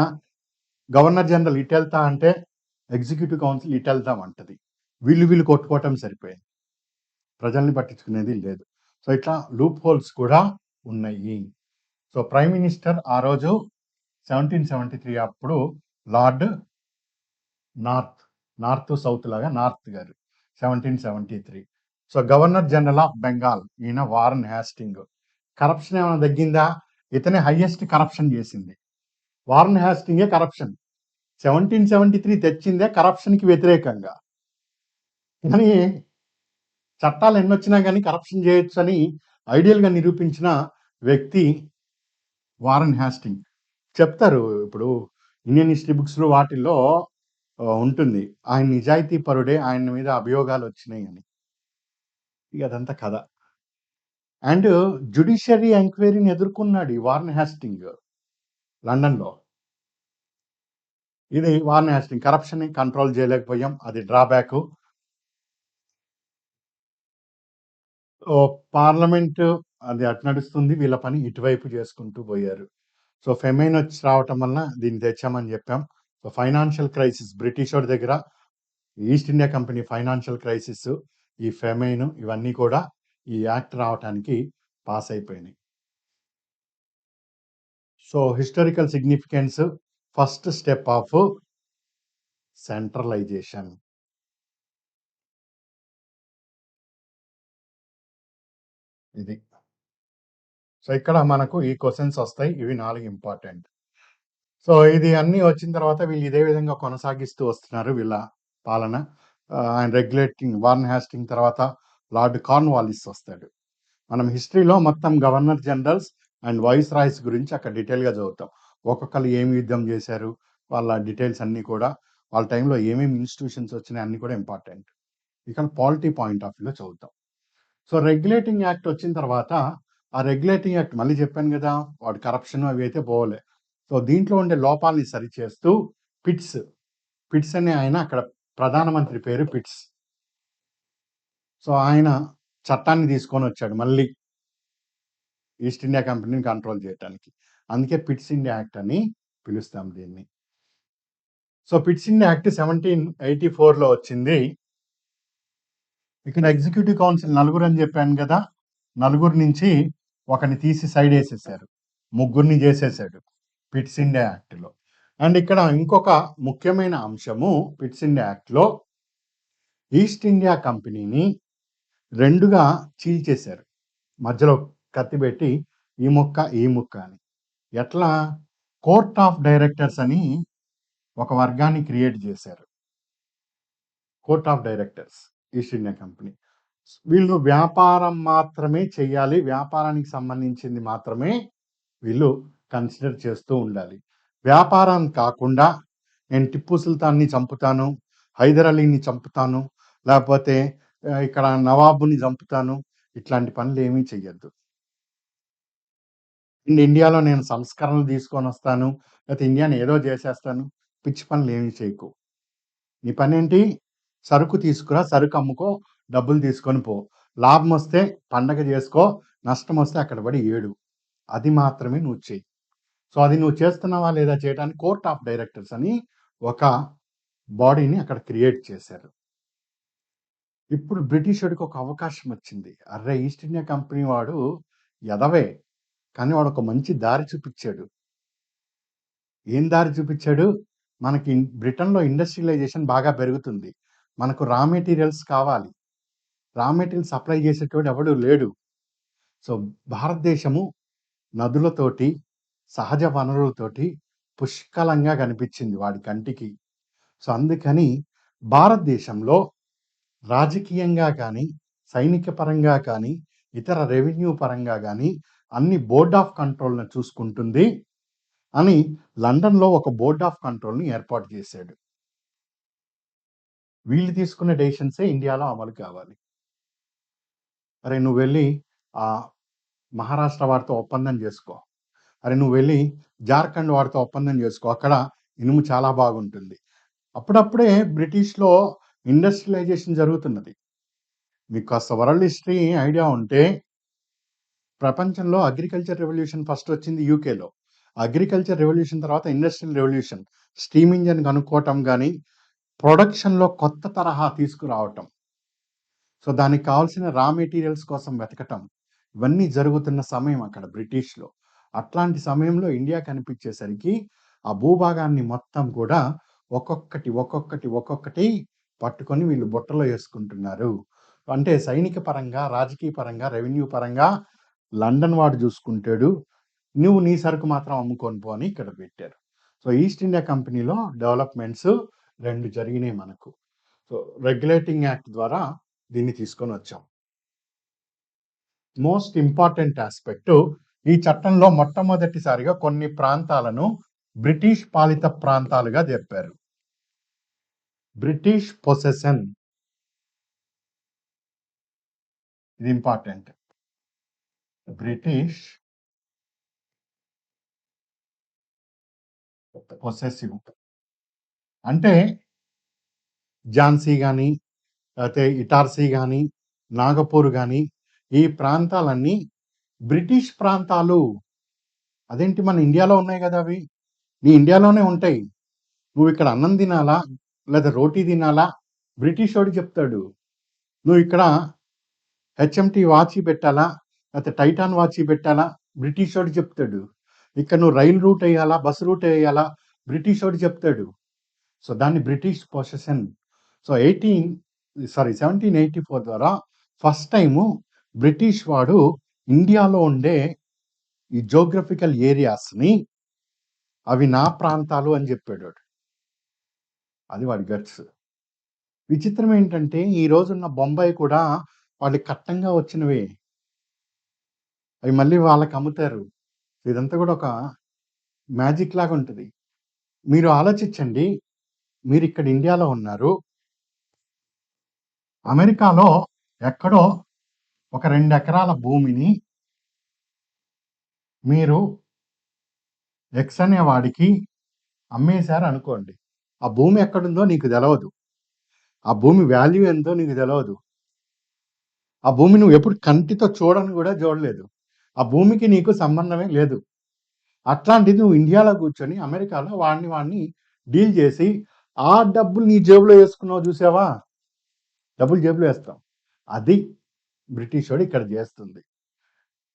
గవర్నర్ జనరల్ ఇటెళ్తా అంటే ఎగ్జిక్యూటివ్ కౌన్సిల్ ఇటెళ్తామంటది. వీళ్ళు కొట్టుకోవటం సరిపోయింది. ప్రజల్ని పట్టించుకునేది లేదు. సో, ఇట్లా లూప్ హోల్స్ కూడా ఉన్నాయి. సో, ప్రైమ్ మినిస్టర్ ఆ రోజు 1773 అప్పుడు లార్డ్ నార్త్ సౌత్ లాగా నార్త్ గారు 1773. So, governor general of Bengal ఈయన వారన్ హ్యాస్టింగ్. కరప్షన్ ఏమైనా తగ్గిందా? ఇతనే హైయెస్ట్ కరప్షన్ చేసింది. వారన్ హ్యాస్టింగే కరప్షన్. 1773 తెచ్చిందే కరప్షన్‌కి వ్యతిరేకంగా. కానీ చట్టాలు ఎన్నొచ్చినా గానీ కరప్షన్ చేయొచ్చని ఐడియల్‌గా నిరూపించిన వ్యక్తి వారన్ హ్యాస్టింగ్. చెప్తారు ఇప్పుడు ఇండియన్ హిస్టరీ బుక్స్‌లో వాటిల్లో ఉంటుంది. ఆయన నిజాయితీ పరుడే, ఆయన మీద అభియోగాలొచ్చినాయని. ఇక అదంతా కథ. అండ్ జ్యుడిషియరీ ఎంక్వైరీని ఎదుర్కొన్నాడు ఈ వారన్ హ్యాస్టింగ్ లండన్‌లో. ఇది వారన్ హ్యాస్టింగ్ కరప్షన్‌ని కంట్రోల్ చేయలేకపోయాం. అది డ్రాబ్యాకు. పార్లమెంటు అది అటు నడుస్తుంది. వీళ్ళ పని ఇటువైపు చేసుకుంటూ పోయారు. సో, ఫెమైన్ వచ్చి రావటం వలన దీన్ని తెచ్చామని చెప్పాం. సో, ఫైనాన్షియల్ క్రైసిస్ బ్రిటిషోడి దగ్గర east India company financial crisis, ఈ ఫెమైన్ ఇవన్నీ కూడా ఈ యాక్ట్ రావటానికి పాస్ అయిపోయినాయి. So, historical significance first step of centralisation. ఇది. సో, ఇక్కడ మనకు ఈ క్వెషన్స్ వస్తాయి. ఇవి 4 ఇంపార్టెంట్. సో, ఇది అన్నీ వచ్చిన తర్వాత వీళ్ళు ఇదే విధంగా కొనసాగిస్తూ వస్తున్నారు వీళ్ళ పాలన. ఆయన వారన్ హ్యాస్టింగ్ తర్వాత లార్డ్ కార్న్‌వాలిస్ వస్తాడు. మనం హిస్టరీలో మొత్తం గవర్నర్ జనరల్స్ అండ్ వైస్‌రాయ్స్ గురించి అక్కడ డీటెయిల్‌గా చదువుతాం. ఒక్కొక్కళ్ళు ఏమి యుద్ధం చేశారు, వాళ్ళ డీటెయిల్స్ అన్నీ కూడా, వాళ్ళ టైంలో ఏమేమి ఇన్‌స్టిట్యూషన్స్ వచ్చినాయి అన్నీ కూడా ఇంపార్టెంట్. ఇక్కడ పాలిటీ పాయింట్ ఆఫ్ వ్యూలో చదువుతాం. సో, రెగ్యులేటింగ్ యాక్ట్ వచ్చిన తర్వాత, ఆ రెగ్యులేటింగ్ యాక్ట్ మళ్ళీ చెప్పాను కదా! వాడు కరప్షన్ అవి అయితే పోలే. సో, దీంట్లో ఉండే లోపాల్ని సరిచేస్తూ పిట్స్ అనే ఆయన అక్కడ ప్రధానమంత్రి పేరు పిట్స్. సో, ఆయన చట్టాన్ని తీసుకొనొచ్చాడు మళ్ళీ ఈస్ట్ ఇండియా కంపెనీని కంట్రోల్ చేయటానికి. అందుకే పిట్స్ ఇండియా యాక్ట్ అని పిలుస్తాం దీన్ని. సో, పిట్స్ ఇండియా యాక్ట్ 1784లో వచ్చింది. ఇక్కడ ఎగ్జిక్యూటివ్ కౌన్సిల్ నలుగురని చెప్పాను గదా! నలుగురు నుంచి ఒకడిని తీసి సైడ్ ఏసేశారు. ముగ్గురిని చేసేశాడు పిట్స్ ఇండియా యాక్ట్‌లో. అండ్ ఇక్కడ ఇంకొక ముఖ్యమైన అంశము పిట్స్ ఇండియా యాక్ట్‌లో ఈస్ట్ ఇండియా కంపెనీని 2గా చీల్చేశారు. మధ్యలో కత్తి పెట్టి ఈ ముక్క, ఈ ముక్క అని. ఎట్లా? కోర్ట్ ఆఫ్ డైరెక్టర్స్ అని ఒక వర్గాన్ని క్రియేట్ చేశారు. Court of directors east India company. వీళ్ళు వ్యాపారం మాత్రమే చెయ్యాలి. వ్యాపారానికి సంబంధించింది మాత్రమే వీళ్ళు కన్సిడర్ చేస్తూ ఉండాలి. వ్యాపారం కాకుండా నేను టిప్పు సుల్తాన్‌ని చంపుతాను, హైదర్ అలీని చంపుతాను, లేకపోతే ఇక్కడ నవాబుని చంపుతాను, ఇట్లాంటి పనులేమీ చెయ్యొద్దు. ఇండియాలో నేను సంస్కరణలు తీసుకొనొస్తాను, లేతే ఇండియాని ఏదో చేసేస్తాను, పిచ్చి పనులేమీ చేయకు. నీ పనేంటి? సరుకు తీసుకురా, సరుకు అమ్ముకో, డబ్బులు తీసుకొని పో. లాభమొస్తే పండగ చేసుకో, నష్టమొస్తే అక్కడ పడి ఏడు. అది మాత్రమే నువ్వు చెయ్యి. సో, అది నువ్వు చేస్తున్నావా లేదా చేయటానికి కోర్ట్ ఆఫ్ డైరెక్టర్స్ అని ఒక బాడీని అక్కడ క్రియేట్ చేశారు. ఇప్పుడు బ్రిటిషోడికి ఒక అవకాశం వచ్చింది. అర్రె! ఈస్ట్ ఇండియా కంపెనీ వాడు ఎదవే. కానీ వాడొక మంచి దారి చూపిచ్చాడు. ఏం దారి చూపిచ్చాడు? మనకి బ్రిటన్‌లో ఇండస్ట్రియలైజేషన్ బాగా పెరుగుతుంది. మనకు రా మెటీరియల్స్ కావాలి. రా మెటీరియల్స్ సప్లై చేసేటోడు ఎవడు లేడు. సో, భారతదేశము నదులతోటి, సహజ వనరులతోటి పుష్కలంగా కనిపించింది వాడి కంటికి. సో, అందుకని భారతదేశంలో రాజకీయంగా కానీ, సైనిక పరంగా కానీ, ఇతర రెవెన్యూ పరంగా గానీ అన్ని బోర్డ్ ఆఫ్ కంట్రోల్‌ని చూసుకుంటుంది అని లండన్‌లో ఒక బోర్డ్ ఆఫ్ కంట్రోల్‌ని ఏర్పాటు చేశాడు. వీళ్ళు తీసుకున్న డెసిషన్సే ఇండియాలో అమలు కావాలి. అరే నువ్వెళ్ళి మహారాష్ట్ర వాడితో ఒప్పందం చేసుకో. అరే నువ్వెళ్ళి జార్ఖండ్ వాడితో ఒప్పందం చేసుకో. అక్కడ ఇనుము చాలా బాగుంటుంది. అప్పుడప్పుడే బ్రిటిష్‌లో ఇండస్ట్రియలైజేషన్ జరుగుతున్నది. మీకు కాస్త వరల్డ్ హిస్టరీ ఐడియా ఉంటే ప్రపంచంలో అగ్రికల్చర్ రెవల్యూషన్ ఫస్ట్ వచ్చింది యూకేలో. అగ్రికల్చర్ రెవల్యూషన్ తర్వాత ఇండస్ట్రియల్ రెవల్యూషన్. స్టీమ్ ఇంజిన్ కనుక్కోవటం గానీ, ప్రొడక్షన్‌లో కొత్త తరహా తీసుకురావటం. సో, దానికి కావాల్సిన రా మెటీరియల్స్ కోసం వెతకటం. ఇవన్నీ జరుగుతున్న సమయం అక్కడ బ్రిటిష్‌లో. అట్లాంటి సమయంలో ఇండియా కనిపించేసరికి ఆ భూభాగాన్ని మొత్తం కూడా ఒక్కొక్కటి పట్టుకొని వీళ్ళు బుట్టలో యేసుకుంటున్నారు. అంటే సైనిక పరంగా, రాజకీయ పరంగా, రెవెన్యూ పరంగా లండన్ వాడు చూసుకుంటాడు. నువ్వు నీ సరుకు మాత్రం అమ్ముకొని పో అని ఇక్కడ పెట్టారు. సో, ఈస్ట్ ఇండియా కంపెనీలో డెవలప్‌మెంట్స్ 2 జరిగినాయి మనకు. సో, రెగ్యులేటింగ్ యాక్ట్ ద్వారా దీన్ని తీసుకొనొచ్చాం. మోస్ట్ ఇంపార్టెంట్ యాస్పెక్ట్ ఈ చట్టంలో మొట్టమొదటిసారిగా కొన్ని ప్రాంతాలను బ్రిటిష్ పాలిత ప్రాంతాలుగా చెప్పారు. బ్రిటిష్ పొసెషన్ ఇది ఇంపార్టెంట్. బ్రిటిష్ పొసెసివ్ అంటే ఝాన్సీ గాని, లేతే ఇటార్సీ గాని, నాగపూర్ గాని ఈ ప్రాంతాలన్నీ బ్రిటిష్ ప్రాంతాలు. అదేంటి మన ఇండియాలో ఉన్నాయి కదా అవి. నీ ఇండియాలోనే ఉంటాయి. నువ్వు ఇక్కడ అన్నం తినాలా? లేదా రోటీ తినాలా? బ్రిటిషోడు చెప్తాడు. నువ్వు ఇక్కడ హెచ్ఎంటీ వాచీ పెట్టాలా? లేతే టైటాన్ వాచీ పెట్టాలా? బ్రిటిషోడు చెప్తాడు. ఇక్కడ నువ్వు రైలు రూట్ ఎయ్యాలా? బస్ రూట్ ఎయ్యాలా? బ్రిటిషోడు చెప్తాడు. సో, దాన్ని బ్రిటిష్ పొసెషన్. సో, 1784 ద్వారా ఫస్ట్ టైము బ్రిటిష్ వాడు ఇండియాలో ఉండే ఈ జియోగ్రఫికల్ ఏరియాస్‌ని అవి నా ప్రాంతాలు అని చెప్పాడాడు. అది వాడి గట్స్. విచిత్రం ఏంటంటే ఈ రోజున్న బొంబాయి కూడా వాళ్ళకి కట్టంగా వచ్చినవే. అవి మళ్ళీ వాళ్ళకి అమ్ముతారు. ఇదంతా కూడా ఒక మ్యాజిక్ లాగా ఉంటది. మీరు ఆలోచించండి. మీరిక్కడ ఇండియాలో ఉన్నారు. అమెరికాలో ఎక్కడో ఒక 2 ఎకరాల భూమిని మీరు ఎక్స్ అనే వాడికి అమ్మేశారు అనుకోండి. ఆ భూమి ఎక్కడుందో నీకు తెలవదు. ఆ భూమి వాల్యూ ఎంతో నీకు తెలవదు. ఆ భూమి నువ్వు ఎప్పుడు కంటితో చూడని కూడా చూడలేదు. ఆ భూమికి నీకు సంబంధమే లేదు. అట్లాంటిది నువ్వు ఇండియాలో కూర్చొని అమెరికాలో వాడిని డీల్ చేసి ఆ డబ్బులు నీ జేబులో వేసుకున్నావు చూసావా? డబ్బులు జేబులో వేస్తాం. అది బ్రిటిషోడు ఇక్కడ చేస్తుంది.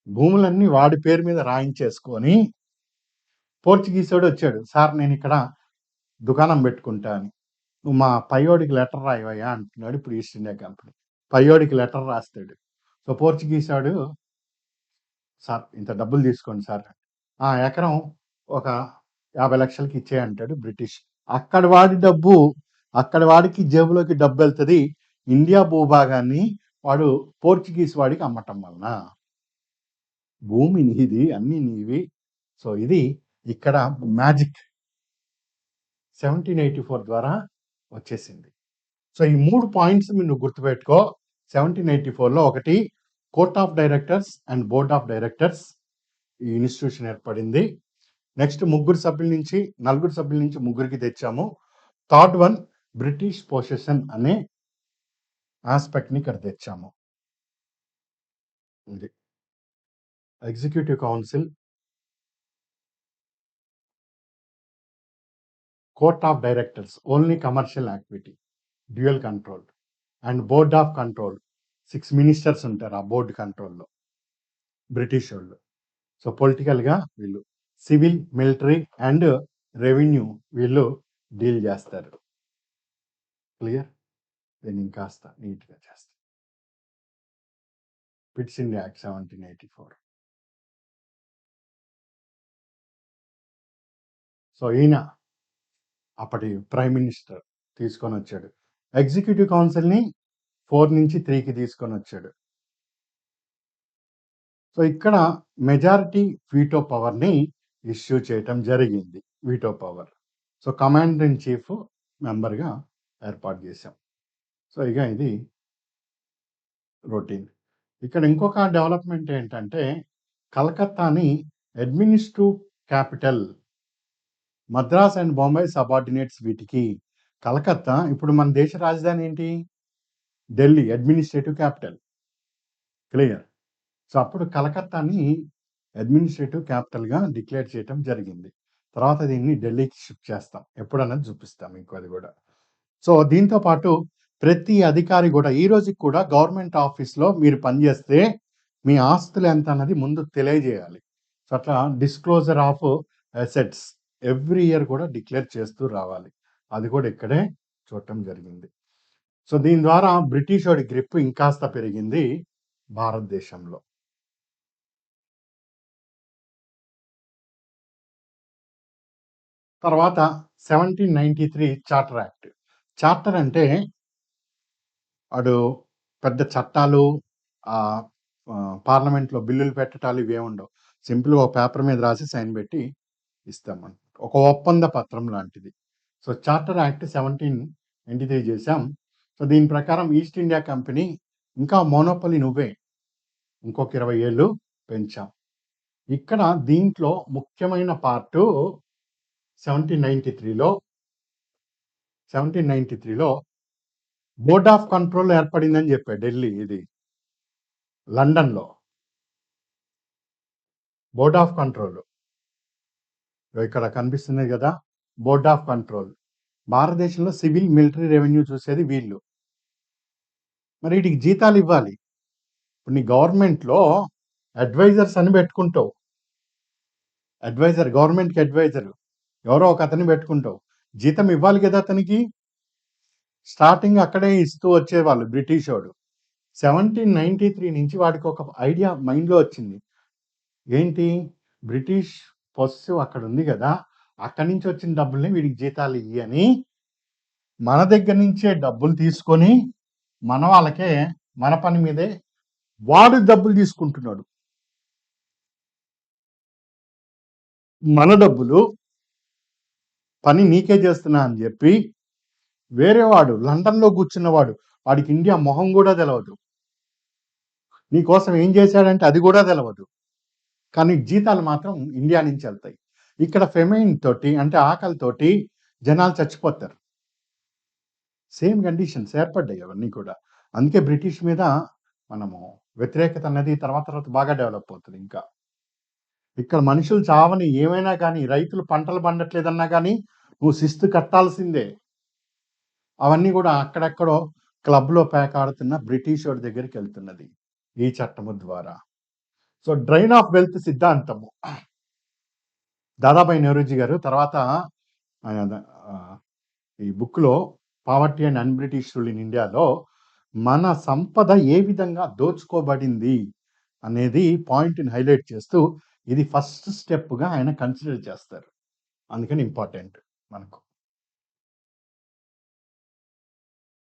భూములన్నీ వాడి పేరు మీద రాయించేసుకొని పోర్చుగీసోడు వచ్చాడు. సార్ నేను ఇక్కడ దుకాణం పెట్టుకుంటా అని. నువ్వు మా పయ్యోడికి లెటర్ రాయవయ్యా అంటున్నాడు ఇప్పుడు ఈస్ట్ ఇండియా కంపెనీ. పయ్యోడికి లెటర్ రాస్తాడు. సో, పోర్చుగీసోడు సార్ ఇంత డబ్బులు తీసుకోండి సార్. ఎకరం ఒక 50,00,000కి ఇచ్చేయి అంటాడు బ్రిటిష్. అక్కడి వాడి డబ్బు అక్కడి వాడికి జేబులోకి డబ్బెళ్తది. ఇండియా భూభాగాన్ని వాడు పోర్చుగీస్ వాడికి అమ్మటం వలన. భూమి నీది, అన్నీ నీవి. సో, ఇది ఇక్కడ మ్యాజిక్ 1784 ద్వారా వచ్చేసింది. సో, ఈ 3 పాయింట్స్ నువ్వు గుర్తుపెట్టుకో. 1784లో ఒకటి court of directors and board of directors ఈ ఇన్స్టిట్యూషన్ ఏర్పడింది. నెక్స్ట్ నలుగురు సభ్యుల నుంచి ముగ్గురికి తెచ్చాము. థర్డ్ వన్ బ్రిటిష్ పొసెషన్ అనే ఆస్పెక్ట్‌ని ఇక్కడ తెచ్చాము. ఇది. Executive council, court of directors only commercial activity, dual control and board of control 6 ministers ఉంటారు ఆ బోర్డ్ కంట్రోల్‌లో బ్రిటిష్ వాళ్ళు. సో, పొలిటికల్‌గా వీళ్ళు సివిల్, మిలిటరీ అండ్ రెవెన్యూ వీళ్ళు డీల్ చేస్తారు. క్లియర్? దీన్ని ఇంకాస్త నీట్‌గా చేస్తా. Pits India act 1784. సో, ఈయన అప్పటి ప్రైమ్ మినిస్టర్ తీసుకొనొచ్చాడు. ఎగ్జిక్యూటివ్ కౌన్సిల్‌ని 4 నుంచి 3కి తీసుకొనొచ్చాడు. సో, ఇక్కడ మెజారిటీ వీటో పవర్‌ని ఇష్యూ చేయటం జరిగింది. Veto power. So, commander in chief మెంబర్‌గా ఏర్పాటు చేశాం. సో, ఇక ఇది రొటీన్. ఇక్కడ ఇంకొక డెవలప్‌మెంట్ ఏంటంటే, కలకత్తాని administrative capital, Madras and Bombay subordinates వీటికి. కలకత్తా ఇప్పుడు మన దేశ రాజధాని ఏంటి? Delhi administrative capital. Clear. So, అప్పుడు కలకత్తాని అడ్మినిస్ట్రేటివ్ క్యాపిటల్‌గా డిక్లేర్ చేయటం జరిగింది. తర్వాత దీన్ని ఢిల్లీకి షిఫ్ట్ చేస్తాం. ఎప్పుడన్నది చూపిస్తాం మీకు అది గూడా. సో, దీంతో పాటు ప్రతి అధికారి గూడా ఈ రోజుకి కూడా గవర్నమెంట్ ఆఫీస్‌లో మీరు పనిచేస్తే మీ ఆస్తులు ఎంత అన్నది ముందు తెలియజేయాలి. సో, అట్లా disclosure of assets every year కూడా డిక్లేర్ చేస్తూ రావాలి. అది కూడా ఇక్కడే చూడటం జరిగింది. సో, దీని ద్వారా బ్రిటిషోడి గ్రిప్ ఇంకాస్త పెరిగింది భారతదేశంలో. తర్వాత 1793 చార్టర్ యాక్ట్. చార్టర్ అంటే వాడు పెద్ద చట్టాలు ఆహ్, పార్లమెంట్‌లో బిల్లులు పెట్టటాలు ఇవేముండవు. సింపుల్‌గా ఒక పేపర్ మీద రాసి సైన్ పెట్టి ఇస్తామన్నమాట. ఒక ఒప్పంద పత్రం లాంటిది. సో, చార్టర్ యాక్ట్ 1793 చేశాం. సో, దీని ప్రకారం ఈస్ట్ ఇండియా కంపెనీ ఇంకా మోనోపొలీ నువ్వే. ఇంకొక 20 ఏళ్ళు పెంచాం. ఇక్కడ దీంట్లో ముఖ్యమైన పార్టు 1793లో 1793లో బోర్డ్ ఆఫ్ కంట్రోల్ ఏర్పడిందని చెప్పాడు ఢిల్లీ ఇది. లండన్‌లో బోర్డ్ ఆఫ్ కంట్రోల్. ఇక్కడ కనిపిస్తుంది గదా! Board of control. భారతదేశంలో సివిల్, మిలిటరీ, రెవెన్యూ చూసేది వీళ్ళు. మరి వీటికి జీతాలివ్వాలి. ఇప్పుడు నీ గవర్నమెంట్‌లో అడ్వైజర్స్ అని పెట్టుకుంటావు. గవర్నమెంట్‌కి అడ్వైజర్. ఎవరో ఒక అతన్ని పెట్టుకుంటావు. జీతం ఇవ్వాలి గదా అతనికి. స్టార్టింగ్ అక్కడే ఇస్తూ వచ్చేవాళ్ళు బ్రిటిషోడు. 1793 నుంచి వాడికి ఒక ఐడియా మైండ్‌లో వచ్చింది. ఏంటి? బ్రిటిష్ పొసెసివ్ అక్కడ ఉంది గదా! అక్కడి నుంచి వచ్చిన డబ్బుల్ని వీడికి జీతాలు ఇయ్యి అని మన దగ్గర నుంచే డబ్బులు తీసుకొని మన వాళ్ళకే మన పని మీదే వాడు డబ్బులు తీసుకుంటున్నాడు. మన డబ్బులు పని నీకే చేస్తున్నా అని చెప్పి వేరే వాడు లండన్‌లో కూర్చున్నవాడు, వాడికి ఇండియా మొహం గూడా తెలవదు. నీకోసం ఏం చేశాడంటే అది గూడా తెలవదు. కానీ జీతాలు మాత్రం ఇండియా నుంచి ఎళ్తాయి. ఇక్కడ ఫెమైన్ తోటి అంటే ఆకలితోటి జనాలు చచ్చిపోతారు. సేమ్ కండిషన్స్ ఏర్పడ్డాయి అవన్నీ కూడా. అందుకే బ్రిటిష్ మీద మనము వ్యతిరేకత అన్నది తర్వాత తర్వాత బాగా డెవలప్ అవుతది ఇంకా. ఇక్కడ మనుషులు చావని ఏమైనా గానీ, రైతులు పంటలు పండట్లేదన్నా గానీ, నువ్వు శిస్తు కట్టాల్సిందే. అవన్నీ గూడా అక్కడెక్కడో క్లబ్‌లో పేకాడుతున్న బ్రిటిషోడి దగ్గరికెళ్తున్నది. ఈ చట్టము ద్వారా. సో, డ్రైన్ ఆఫ్ వెల్త్ సిద్ధాంతము. దాదాబాయి నౌరోజీ గారు తర్వాత ఆయన ఈ బుక్‌లో 'poverty and un-British rule in ఇండియాలో' మన సంపద ఏ విధంగా దోచుకోబడింది అనేది పాయింట్‌ని హైలైట్ చేస్తూ ఇది ఫస్ట్ స్టెప్‌గా ఆయన కన్సిడర్ చేస్తారు. అందుకని ఇంపార్టెంట్ మనకు.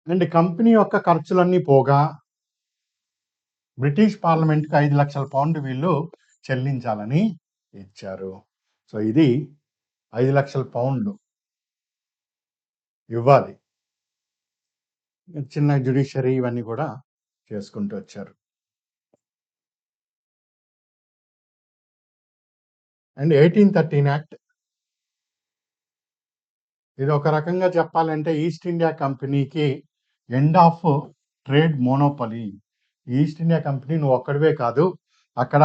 అండ్ కంపెనీ యొక్క ఖర్చులన్నీ పోగా బ్రిటిష్ పార్లమెంట్‌కి 5,00,000 పౌండ్ వీళ్ళు చెల్లించాలని ఇచ్చారు. సో, ఇది 5,00,000 పౌండ్లు ఇవ్వాలి. చిన్న జ్యుడిషియరీ ఇవన్నీ కూడా చేసుకుంటూ వచ్చారు. And 1813 act. ఇది ఒక రకంగా చెప్పాలంటే ఈస్ట్ ఇండియా కంపెనీకి end of trade monopoly. East India company నువ్వు ఒక్కడివే కాదు, అక్కడ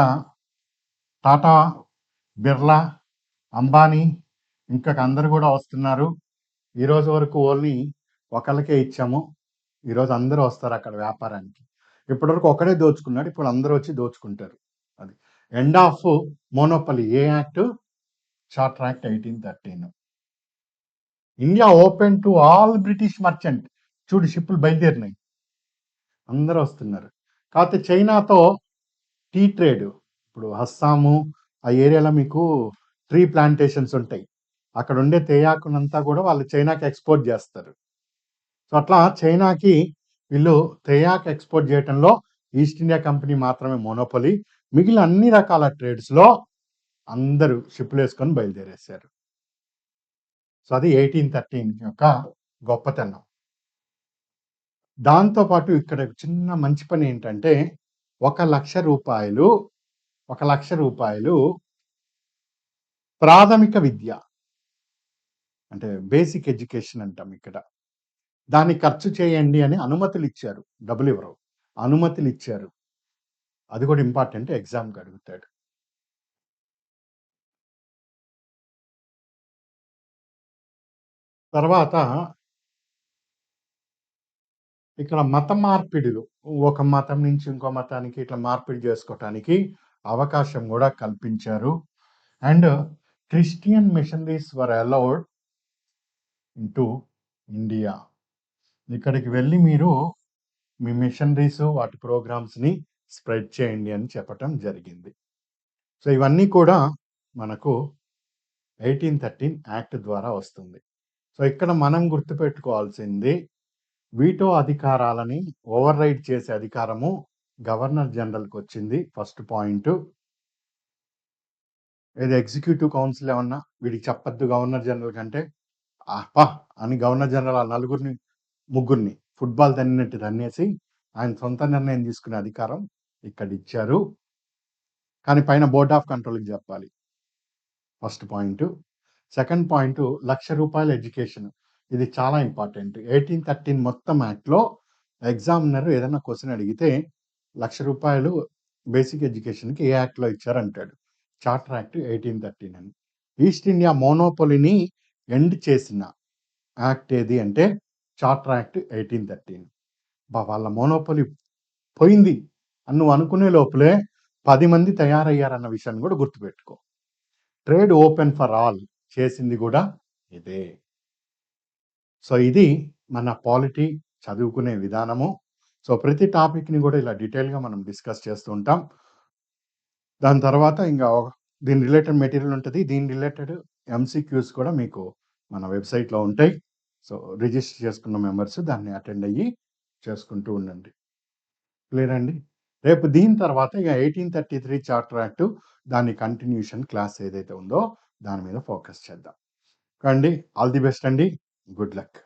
టాటా, బిర్లా, అంబానీ ఇంకా అందరూ కూడా వస్తున్నారు. ఈరోజు వరకు ఓన్లీ ఒకళ్ళకే ఇచ్చాము. ఈరోజు అందరూ వస్తారు అక్కడ వ్యాపారానికి. ఇప్పటివరకు ఒకడే దోచుకున్నాడు. ఇప్పుడు అందరూ వచ్చి దోచుకుంటారు. అది end of monopoly. A act? Charter act 1813. India open to all British merchant. చూడు షిప్పులు బయలుదేరినాయి. అందరూ వస్తున్నారు. కాకపోతే చైనాతో టీ ట్రేడ్. ఇప్పుడు అస్సాము ఆ ఏరియాలో మీకు ట్రీ ప్లాంటేషన్స్ ఉంటాయి. అక్కడ ఉండే తేయాకునంతా కూడా వాళ్ళు చైనాకి ఎక్స్‌పోర్ట్ చేస్తారు. సో, అట్లా చైనాకి వీళ్ళు తేయాకు ఎక్స్‌పోర్ట్ చేయటంలో ఈస్ట్ ఇండియా కంపెనీ మాత్రమే మోనోపొలీ. మిగిలిన అన్ని రకాల ట్రేడ్స్‌లో అందరూ షిప్పులేసుకొని బయలుదేరేశారు. సో, అది 1813 యొక్క గొప్పతనం. దాంతో పాటు ఇక్కడ చిన్న మంచి పనేంటంటే, రూ. 1,00,000 రూ. 1,00,000 ప్రాథమిక విద్య. అంటే బేసిక్ ఎడ్యుకేషన్ అంటాం ఇక్కడ. దాన్ని ఖర్చు చేయండి అని అనుమతులిచ్చారు. డబ్బులివ్వరు. అనుమతులిచ్చారు. అది కూడా ఇంపార్టెంట్, ఎగ్జామ్‌కి అడుగుతాడు. తర్వాత ఇక్కడ మత మార్పిడులు. ఒక మతం నుంచి ఇంకో మతానికి ఇట్లా మార్పిడి చేసుకోవటానికి అవకాశం గూడా కల్పించారు. And Christian machineries were allowed into India. ఇక్కడికి వెళ్లి మీరు మీ మిషనరీస్ వాటి ప్రోగ్రామ్స్‌ని స్ప్రెడ్ చేయండి అని చెప్పటం జరిగింది. సో, ఇవన్నీ కూడా మనకు 1813 యాక్ట్ ద్వారా వస్తుంది. సో, ఇక్కడ మనం గుర్తుపెట్టుకోవాల్సింది వీటో అధికారాలని ఓవర్ రైడ్ చేసే అధికారము గవర్నర్ జనరల్‌కొచ్చింది ఫస్ట్ పాయింటు. ఏది ఎగ్జిక్యూటివ్ కౌన్సిల్ ఏమన్నా వీడికి చెప్పొద్దు గవర్నర్ జనరల్ కంటే, అబ్బా! అని గవర్నర్ జనరల్ ఆ నలుగురిని, ముగ్గురిని ఫుట్‌బాల్ తన్నినట్టు తన్నేసి ఆయన సొంత నిర్ణయం తీసుకునే అధికారం ఇక్కడిచ్చారు. కానీ పైన బోర్డ్ ఆఫ్ కంట్రోల్‌కి చెప్పాలి. First point. సెకండ్ పాయింటు రూ. 1,00,000 ఎడ్యుకేషన్. ఇది చాలా ఇంపార్టెంట్. 1813 మొత్తం యాక్ట్‌లో ఎగ్జామినర్ ఏదైనా క్వెషన్ అడిగితే రూ. 1,00,000 బేసిక్ ఎడ్యుకేషన్‌కి ఏ యాక్ట్‌లో ఇచ్చారంటాడు. చార్టర్ యాక్ట్ 1813 అని. ఈస్ట్ ఇండియా మోనోపొలీని ఎండ్ చేసిన యాక్ట్ ఏది అంటే చార్టర్ యాక్ట్ 1813. వాళ్ళ మోనోపొలీ పోయింది అని నువ్వు అనుకునే లోపలే 10 మంది తయారయ్యారన్న విషయాన్ని కూడా గుర్తుపెట్టుకో. ట్రేడ్ ఓపెన్ ఫర్ ఆల్ చేసింది కూడా ఇదే. సో, ఇది మన పాలిటీ చదువుకునే విధానము. సో, ప్రతి టాపిక్‌ని కూడా ఇలా డీటెయిల్‌గా మనం డిస్కస్ చేస్తూ ఉంటాం. దాని తర్వాత ఇంగా దీని రిలేటెడ్ మెటీరియల్ ఉంటది. దీని రిలేటెడ్ ఎంసీక్యూస్ కూడా మీకు మన వెబ్‌సైట్‌లో ఉంటాయి. సో, రిజిస్టర్ చేసుకున్న మెంబర్స్ దాన్ని అటెండ్ అయ్యి చేసుకుంటూ ఉండండి. క్లియరా అండి? రేపు దీని తర్వాత ఇక 1833 చార్టర్ యాక్ట్ దాని కంటిన్యూషన్ క్లాస్ ఏదైతే ఉందో దాని మీద ఫోకస్ చేద్దాం. కండి ఆల్ ది బెస్ట్ అండి. Good luck.